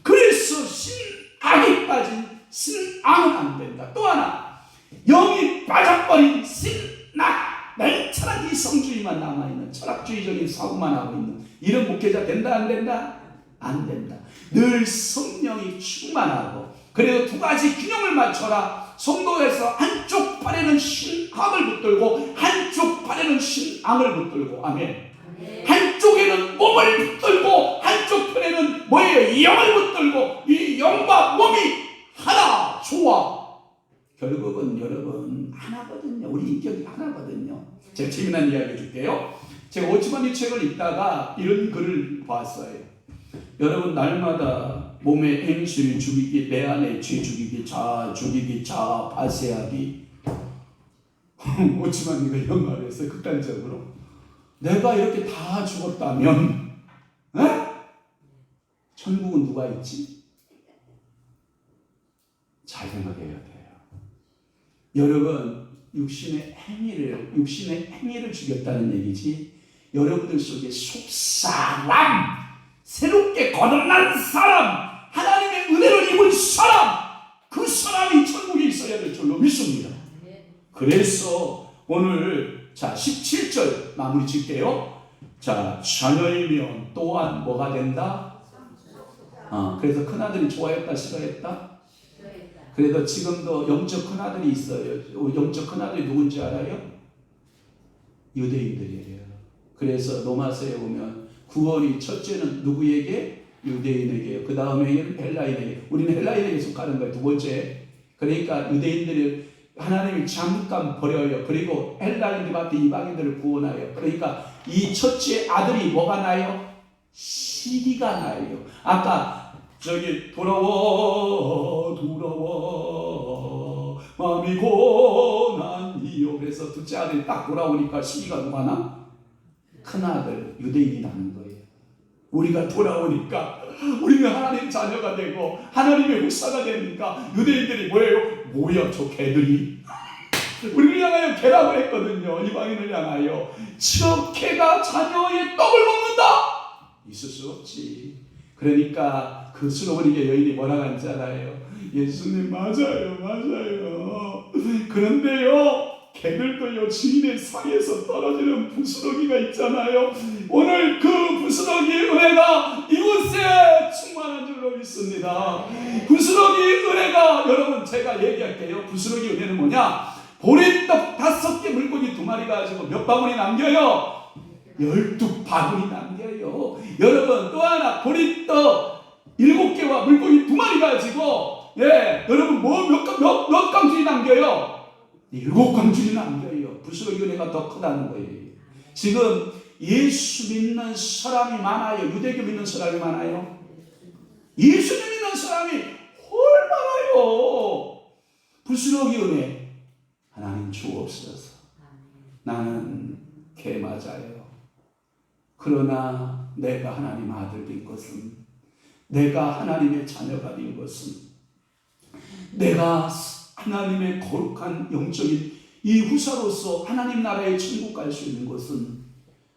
그래서 신학이 빠진 신앙은 안 된다. 또 하나, 영이 빠져버린 신학, 냉철한 이성주의만 남아있는 철학주의적인 사고만 하고 있는 이런 목회자 된다 안 된다? 안 된다. 늘 성령이 충만하고, 그래도 두 가지 균형을 맞춰라. 성도에서 한쪽 팔에는 신학을 붙들고 한쪽 팔에는 신앙을 붙들고, 아멘. 한쪽에는 몸을 붙들고 한쪽 편에는 뭐예요? 영을 붙들고, 이 영과 몸이 하나, 조화. 결국은 여러분 하나거든요. 우리 인격이 하나거든요. 제가 재미난 이야기 해줄게요. 제가 오츠만이 책을 읽다가 이런 글을 봤어요. 여러분 날마다 몸의 행실 죽이기, 내 안에 죄 죽이기, 자아 죽이기, 자아 파쇄하기. 오츠만이가 영화를 했어요. 극단적으로. 내가 이렇게 다 죽었다면 천국은 누가 있지? 잘 생각해야 돼요. 여러분 육신의 행위를 죽였다는 얘기지, 여러분들 속에 속사람, 새롭게 거듭난 사람, 하나님의 은혜를 입은 사람, 그 사람이 천국에 있어야 될 줄로 믿습니다. 그래서 오늘 자 17절 마무리 짓게요. 자, 자녀이면 또한 뭐가 된다? 그래서 큰아들이 좋아했다 싫어했다? 그래도 지금도 영적 큰아들이 있어요. 영적 큰아들이 누군지 알아요? 유대인들이에요. 그래서 로마서에 보면 구원이 첫째는 누구에게? 유대인에게요. 그 다음에는 헬라인에게. 우리는 헬라인에게 속하는 거예요. 두 번째. 그러니까 유대인들을 하나님이 잠깐 버려요. 그리고 헬라인들 같은 이방인들을 구원하여. 그러니까 이 첫째 아들이 뭐가 나요? 시기가 나요. 아까 저기 돌아와 마음이 고난이요. 그래서 둘째 아들이 딱 돌아오니까 시기가 누가 나? 큰아들 유대인이 나는 거예요. 우리가 돌아오니까 우리는 하나님 자녀가 되고 하나님의 후사가 되니까 유대인들이 뭐예요? 뭐야 저 개들이? 우리를 향하여 개라고 했거든요. 이방인을 향하여. 저 개가 자녀의 떡을 먹는다? 있을 수 없지. 그러니까 그 수로버리게 여인이 뭐라고 한지 알아요? 예수님 맞아요. 그런데요 개들도요 주인의 상에서 떨어지는 부스러기가 있잖아요. 오늘 그 부스러기 은혜가 이곳에 충만한 줄로 믿습니다. 부스러기 은혜가, 여러분 제가 얘기할게요. 부스러기 은혜는 뭐냐? 보리떡 5개 물고기 2마리 가지고 몇 바구니 남겨요? 12바구니 남겨요. 여러분 또 하나, 보리떡 7개와 물고기 2마리 가지고 여러분 몇 강줄이 남겨요? 7강줄이 남겨요. 부스러기 은혜가 더 크다는 거예요. 지금 예수 믿는 사람이 많아요? 유대교 믿는 사람이 많아요? 예수 믿는 사람이 헐 많아요. 부스러기 은혜. 하나님 주옵소서. 나는 개 맞아요. 그러나 내가 하나님 아들 된 것은, 내가 하나님의 자녀가 된 것은, 내가 하나님의 거룩한 영적인 이 후사로서 하나님 나라의 천국 갈 수 있는 것은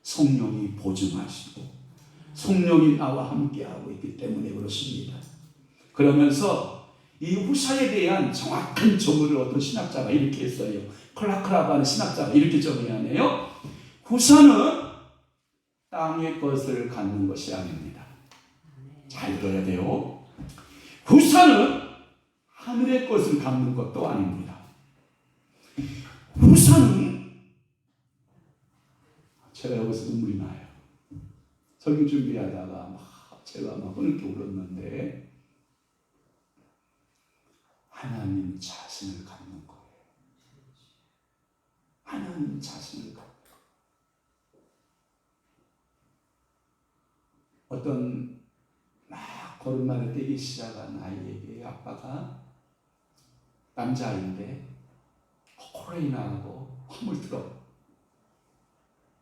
성령이 보증하시고 성령이 나와 함께하고 있기 때문에 그렇습니다. 그러면서 이 후사에 대한 정확한 정의를 어떤 신학자가 이렇게 했어요. 클라크라고 하는 신학자가 이렇게 정의하네요. 후사는 땅의 것을 갖는 것이 아닙니다. 잘 들어야 돼요. 후사는 하늘의 것을 갖는 것도 아닙니다. 후사는, 제가 여기서 눈물이 나요. 설교 준비하다가 제가 흐느껴 울었는데, 하나님 자신을 갖는 거예요. 하나님 자신을 갖는 거예요. 어떤 막 걸음마를 떼기 시작한 아이에게 아빠가 남자아이인데 포크레인하고 화물트럭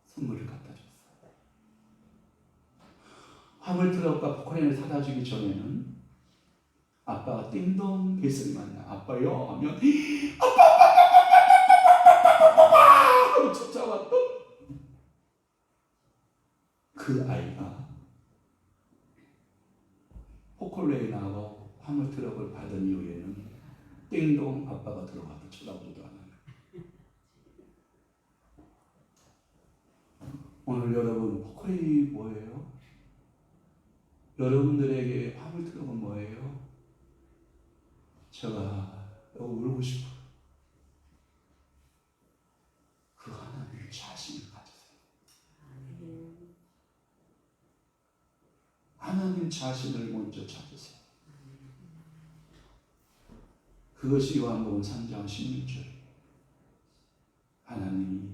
선물을 갖다 줬어요. 화물트럭과 포크레인을 사다 주기 전에는 아빠가 띵동 벨소리만 나. 아빠요 하면 아빠 하고 쫓아왔던 그 아이가 포크레인하고 화물트럭을 받은 이후에는 띵동 아빠가 들어가도 쳐다보지도 않아요. 오늘 여러분 포크레인이 뭐예요? 여러분들에게 화물트럭은 뭐예요? 제가 울고 싶어요. 그 하나님 자신을 가지세요. 하나님 자신을 먼저 찾으세요. 그것이 요한복음 3장 16절. 하나님이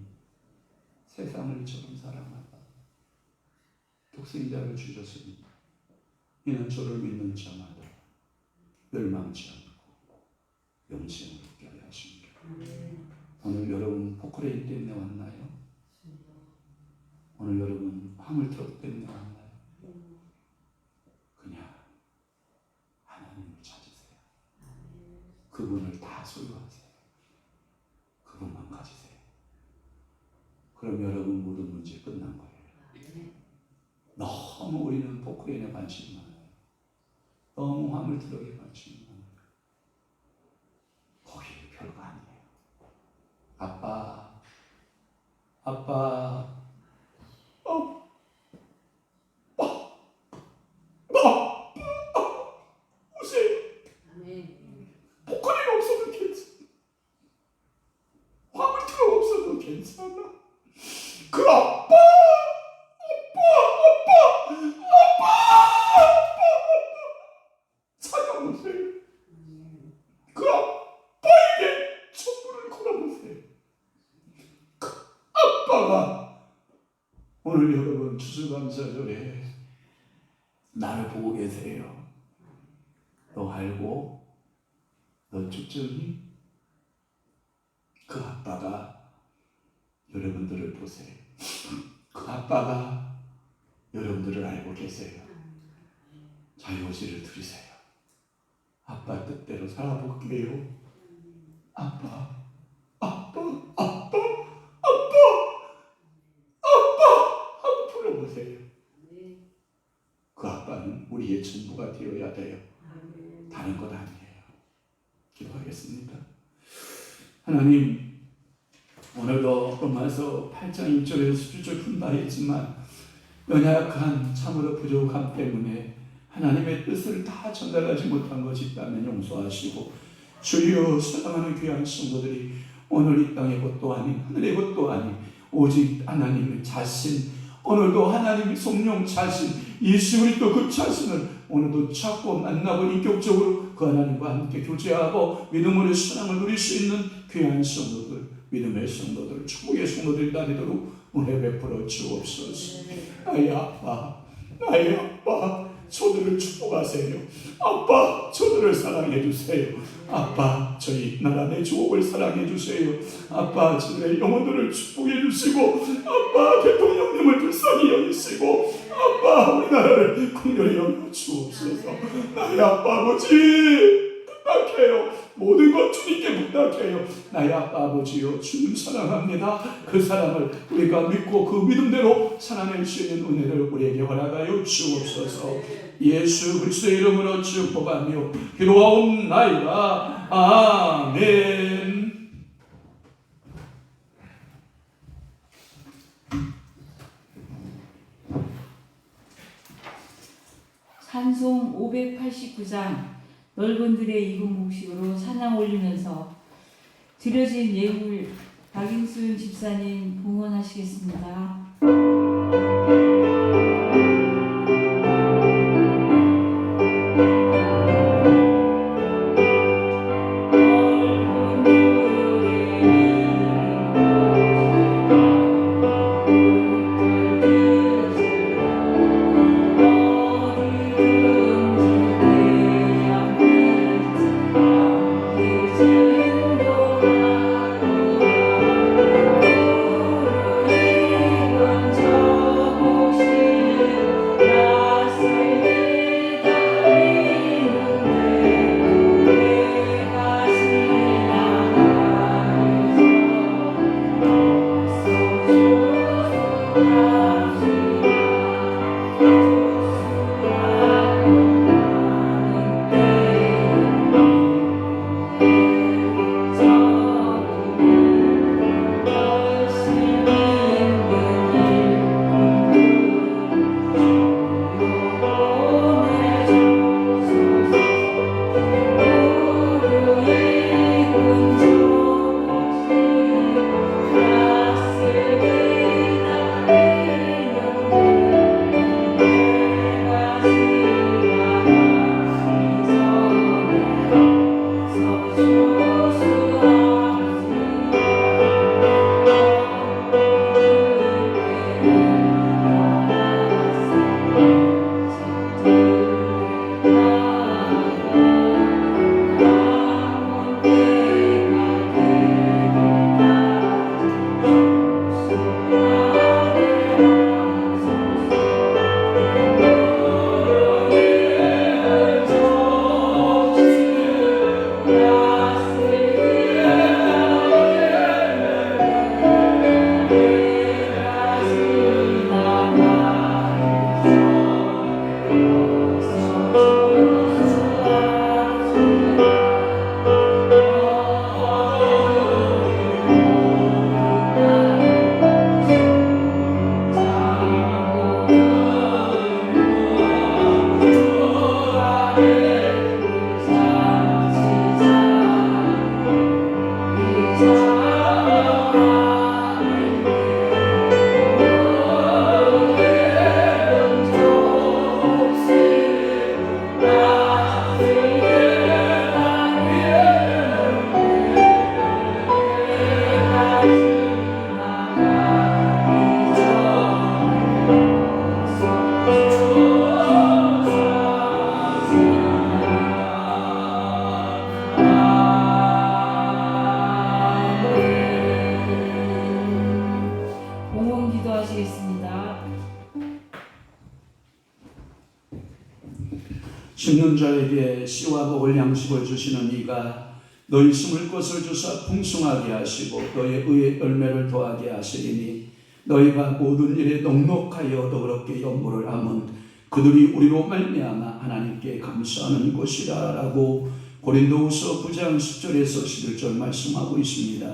세상을 이처럼 사랑하사 독생자를 주셨으니 이는 저를 믿는 자마다 멸망치 않고 영생을 얻게 하려 하십니다. 오늘 여러분 포크레인 때문에 왔나요? 오늘 여러분 화물트럭 때문에 왔나요? 그냥 하나님을 찾으세요. 그분을 다 소유하세요. 그분만 가지세요. 그럼 여러분 모든 문제 끝난 거예요. 너무 우리는 포크레인에 관심이 많아요. 너무 화물트럭에 관심이 많아요. 거기 별거 아니에요. 아빠 오세요. 포크레인 없어도 괜찮아. 화물트럭 없어도 괜찮아. 그 아빠 찾아보세요. 그 아빠에게 천국을 걸어보세요. 그 아빠가 오늘 여러분 추수감사절에 나를 보고 계세요. 너 알고? 너 죽증이? 그 아빠가 여러분들을 보세요. 그 아빠가 여러분들을 알고 계세요. 자유의지를 드리세요. 아빠 뜻대로 살아볼게요. 아빠 하고 불러보세요. 그 아빠는 우리의 전부가 되어야 돼요. 다른 것 아니에요. 기도하겠습니다. 하나님, 오늘도 로마서 8장 1절에서 17절 분발했지만 연약한 참으로 부족함 때문에 하나님의 뜻을 다 전달하지 못한 것이 있다면 용서하시고, 주여 사랑하는 귀한 성도들이 오늘 이 땅의 것도 아닌 하늘의 것도 아닌 오직 하나님의 자신, 오늘도 하나님의 성령 자신, 예수 그리스도 그 자신을 오늘도 찾고 만나고 인격적으로 그 하나님과 함께 교제하고 믿음으로 신앙을 누릴 수 있는 귀한 성도들, 믿음의 성도들, 축복의 성도들이 되도록 은혜 베풀어 주옵소서. 나의 아빠, 저들을 축복하세요. 아빠, 저들을 사랑해 주세요. 아빠, 저희 나라의 주옥을 사랑해 주세요. 아빠, 저들의 영혼들을 축복해 주시고, 아빠, 대통령님을 불쌍히 여기시고, 아빠, 우리나라를 긍휼히 여겨 주옵소서. 나의 아빠 아버지, 부탁해요. 모든 것 주님께 부탁해요. 나의 아버지요, 주님 사랑합니다. 그 사랑을 우리가 믿고 그 믿음대로 살아낼 수 있는 은혜를 우리에게 허락하여 주옵소서. 예수 그리스도의 이름으로 축복하며 기도하옵나이다. 아멘. 찬송 589장 넓은 들의 익은 곡식으로 찬양 올리면서 드려진 예물 박인순 집사님 봉헌하시겠습니다. 심는 자에게 씨와 먹을 양식을 주시는 이가 너희 심을 것을 주사 풍성하게 하시고 너희 의의 열매를 더하게 하시리니 너희가 모든 일에 넉넉하여 더럽게 연보를 하면 그들이 우리로 말미암아 하나님께 감사하는 것이라 라고 고린도후서 9장 10절에서 11절 말씀하고 있습니다.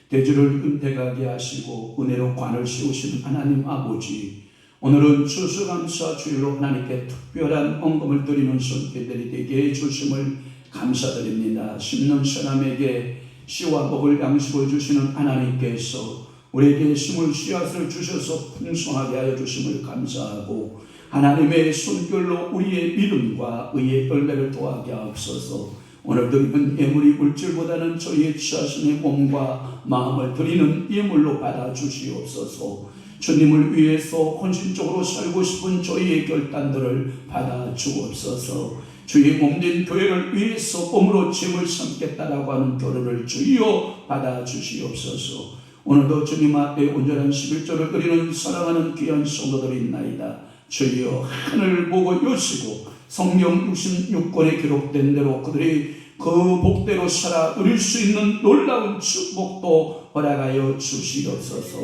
대주를 은택하게 하시고 은혜로 관을 씌우시는 하나님 아버지, 오늘은 추수감사 주일로 하나님께 특별한 헌금을 드리는 손길들이 되게 해주심을 감사드립니다. 심는 사람에게 씨와 먹을 양식을 주시는 하나님께서 우리에게 심을 씨앗을 주셔서 풍성하게 하여 주심을 감사하고 하나님의 손길로 우리의 믿음과 의의 열매를 더하게 하옵소서. 오늘 드리는 예물이 물질보다는 저희의 자신의 몸과 마음을 드리는 예물로 받아 주시옵소서. 주님을 위해서 헌신적으로 살고 싶은 저희의 결단들을 받아 주옵소서. 주의 몸된 교회를 위해서 몸으로 짐을 삼겠다라고 하는 결혼을 주여 받아 주시옵소서. 오늘도 주님 앞에 온전한 11조를 드리는 사랑하는 귀한 성도들이 있나이다. 주여 하늘을 보고 여시고 성령 66권에 기록된 대로 그들이 그 복대로 살아 누릴 수 있는 놀라운 축복도 허락하여 주시옵소서.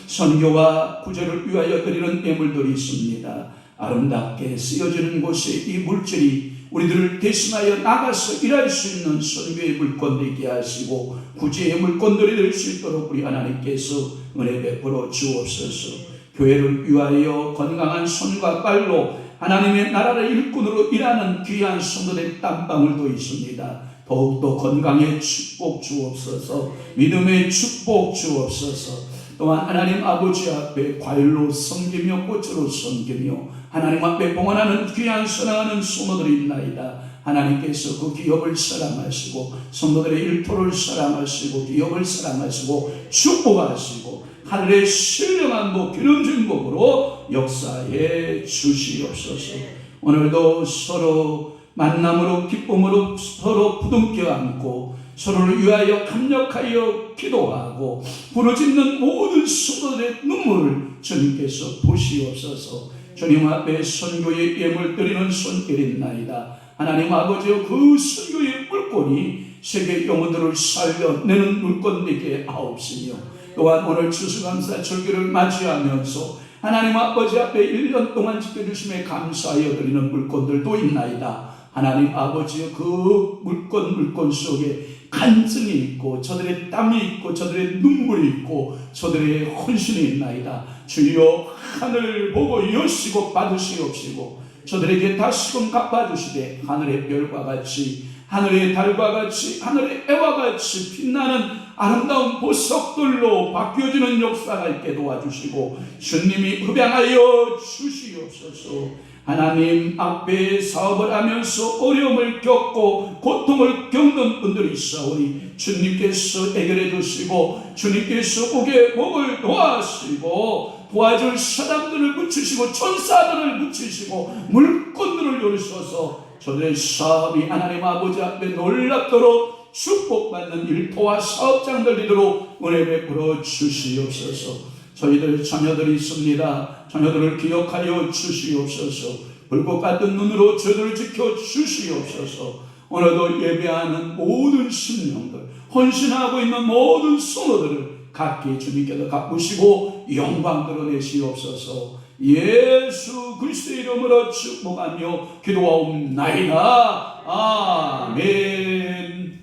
선교와 구제를 위하여 드리는 예물들이 있습니다. 아름답게 쓰여지는 곳에 이 물질이 우리들을 대신하여 나가서 일할 수 있는 선교의 물건 되게 하시고 구제의 물건들이 될 수 있도록 우리 하나님께서 은혜 베풀어 주옵소서. 교회를 위하여 건강한 손과 발로 하나님의 나라를 일꾼으로 일하는 귀한 성도들의 땀방울도 있습니다. 더욱더 건강의 축복 주옵소서. 믿음의 축복 주옵소서. 또한 하나님 아버지 앞에 과일로 섬기며 꽃으로 섬기며 하나님 앞에 봉헌하는 귀한 사랑하는 성도들이 있나이다. 하나님께서 그 기업을 사랑하시고 성도들의 일터를 사랑하시고 기업을 사랑하시고 축복하시고 하늘의 신령한 복 기름진 복으로 역사해 주시옵소서. 오늘도 서로 만남으로 기쁨으로 서로 부둥켜 안고 서로를 위하여 협력하여 기도하고 부르짖는 모든 성도들의 눈물을 주님께서 보시옵소서. 주님 앞에 선교의 예물 드리는 손길이나이다. 하나님 아버지여 그 선교의 물건이 세계 영혼들을 살려내는 물건 되게 하옵시며 또한 오늘 추수감사 절기를 맞이하면서 하나님 아버지 앞에 1년 동안 지켜주심에 감사하여 드리는 물건들도 있나이다. 하나님 아버지여 그 물건 속에 간증이 있고 저들의 땀이 있고 저들의 눈물이 있고 저들의 헌신이 있나이다. 주여 하늘 보고 여시고 받으시옵시고 저들에게 다시금 갚아주시되 하늘의 별과 같이 하늘의 달과 같이 하늘의 해와 같이 빛나는 아름다운 보석들로 바뀌어지는 역사가 있게 도와주시고 주님이 흡양하여 주시옵소서. 하나님 앞에 사업을 하면서 어려움을 겪고 고통을 겪는 분들이 있사오니 주님께서 해결해 주시고 주님께서 복의 복을 도와주시고 도와줄 사람들을 붙이시고 천사들을 붙이시고 물건들을 열으셔서 저들의 사업이 하나님 아버지 앞에 놀랍도록 축복받는 일터와 사업장들 되도록 은혜 베풀어 주시옵소서. 저희들 자녀들이 있습니다. 자녀들을 기억하여 주시옵소서. 불꽃 같은 눈으로 저들을 지켜 주시옵소서. 오늘도 예배하는 모든 심령들, 헌신하고 있는 모든 성도들을 각기 주님께서 갚으시고 영광 드러내시옵소서. 예수 그리스도의 이름으로 축복하며 기도하옵나이다. 아멘.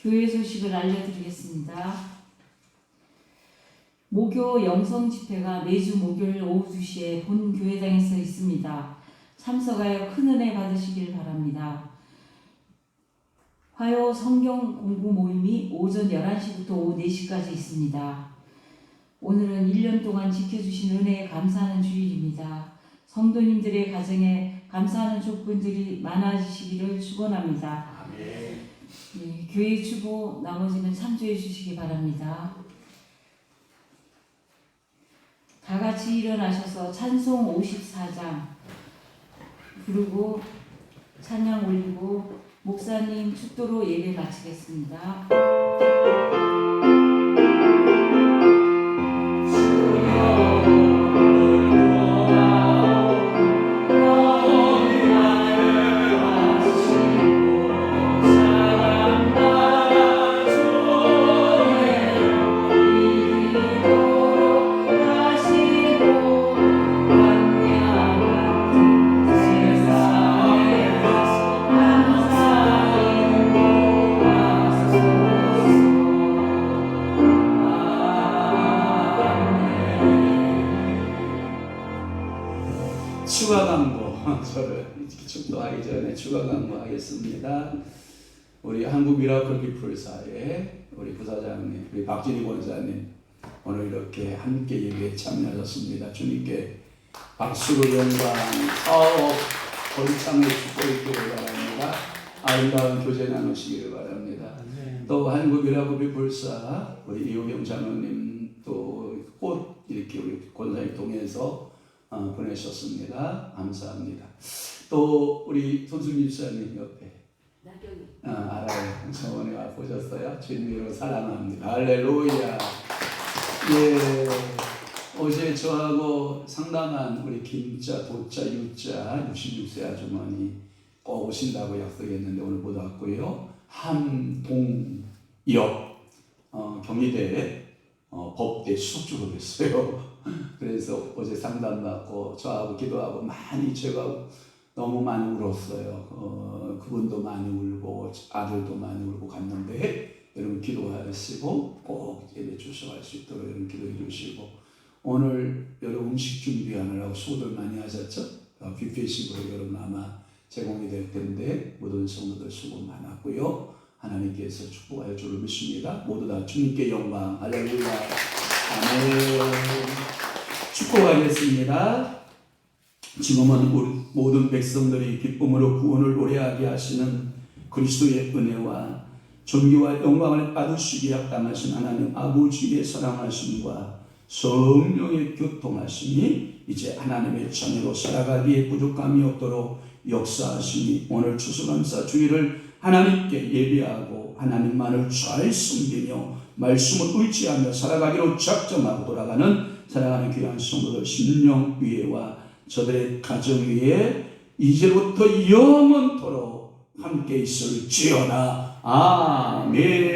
교회 소식을 알려드리겠습니다. 목요 영성 집회가 매주 목요일 오후 2시에 본 교회당에서 있습니다. 참석하여 큰 은혜 받으시길 바랍니다. 화요 성경 공부 모임이 오전 11시부터 오후 4시까지 있습니다. 오늘은 1년 동안 지켜주신 은혜에 감사하는 주일입니다. 성도님들의 가정에 감사하는 조건들이 많아지시기를 축원합니다. 네, 교회 주보 나머지는 참조해 주시기 바랍니다. 다 같이 일어나셔서 찬송 54장 부르고 찬양 올리고 목사님 축도로 예배 마치겠습니다. 추가 광고 저를 축도하기 전에 추가 광고 하겠습니다. 우리 한국 미라클 피플사의 우리 부사장님, 우리 박진희 권사님 오늘 이렇게 함께 예배에 참여하셨습니다. 주님께 박수로 영광, 사업, 번창의 축복을 기를 바랍니다. 아름다운 교제 나누시기를 바랍니다. 또 한국 미라클 피플사 우리 이호경 장로님 또 꽃 이렇게 우리 권사님 통해서 보내셨습니다. 감사합니다. 또 우리 손순 집사님 옆에 알아요. 저번에 와 보셨어요? 주님으로 사랑합니다. 할렐루야. 예. 어제 저하고 상담한 우리 김자, 도자, 유자 66세 아주머니 꼭 오신다고 약속했는데 오늘 못 왔고요. 한동엽 경희대 법대 수석주로 됐어요. 그래서 어제 상담받고 저하고 기도하고 많이 제가 너무 많이 울었어요. 그분도 많이 울고 아들도 많이 울고 갔는데 여러분 기도하시고 꼭 예배 주셔갈 수 있도록 여러분 기도해 주시고 오늘 여러분 음식 준비하느라고 수고들 많이 하셨죠? 뷔페식으로 여러분 아마 제공이 될 텐데 모든 성도들 수고 많았고요. 하나님께서 축복하여 주를 믿습니다. 모두 다 주님께 영광. 할렐루야. 아멘. 축복하겠습니다. 지금은 우리 모든 백성들이 기쁨으로 구원을 노래하게 하시는 그리스도의 은혜와 존귀와 영광을 받으시기에 합당하신 하나님 아버지의 사랑하심과 성령의 교통하심이 이제 하나님의 자녀로 살아가기에 부족함이 없도록 역사하시니 오늘 추수감사 주일을 하나님께 예배하고 하나님만을 잘 섬기며 말씀을 의지하며 살아가기로 작정하고 돌아가는 사랑하는 귀한 성도들 심령 위에와 저들의 가정 위에 이제부터 영원토록 함께 있을지어다. 아멘.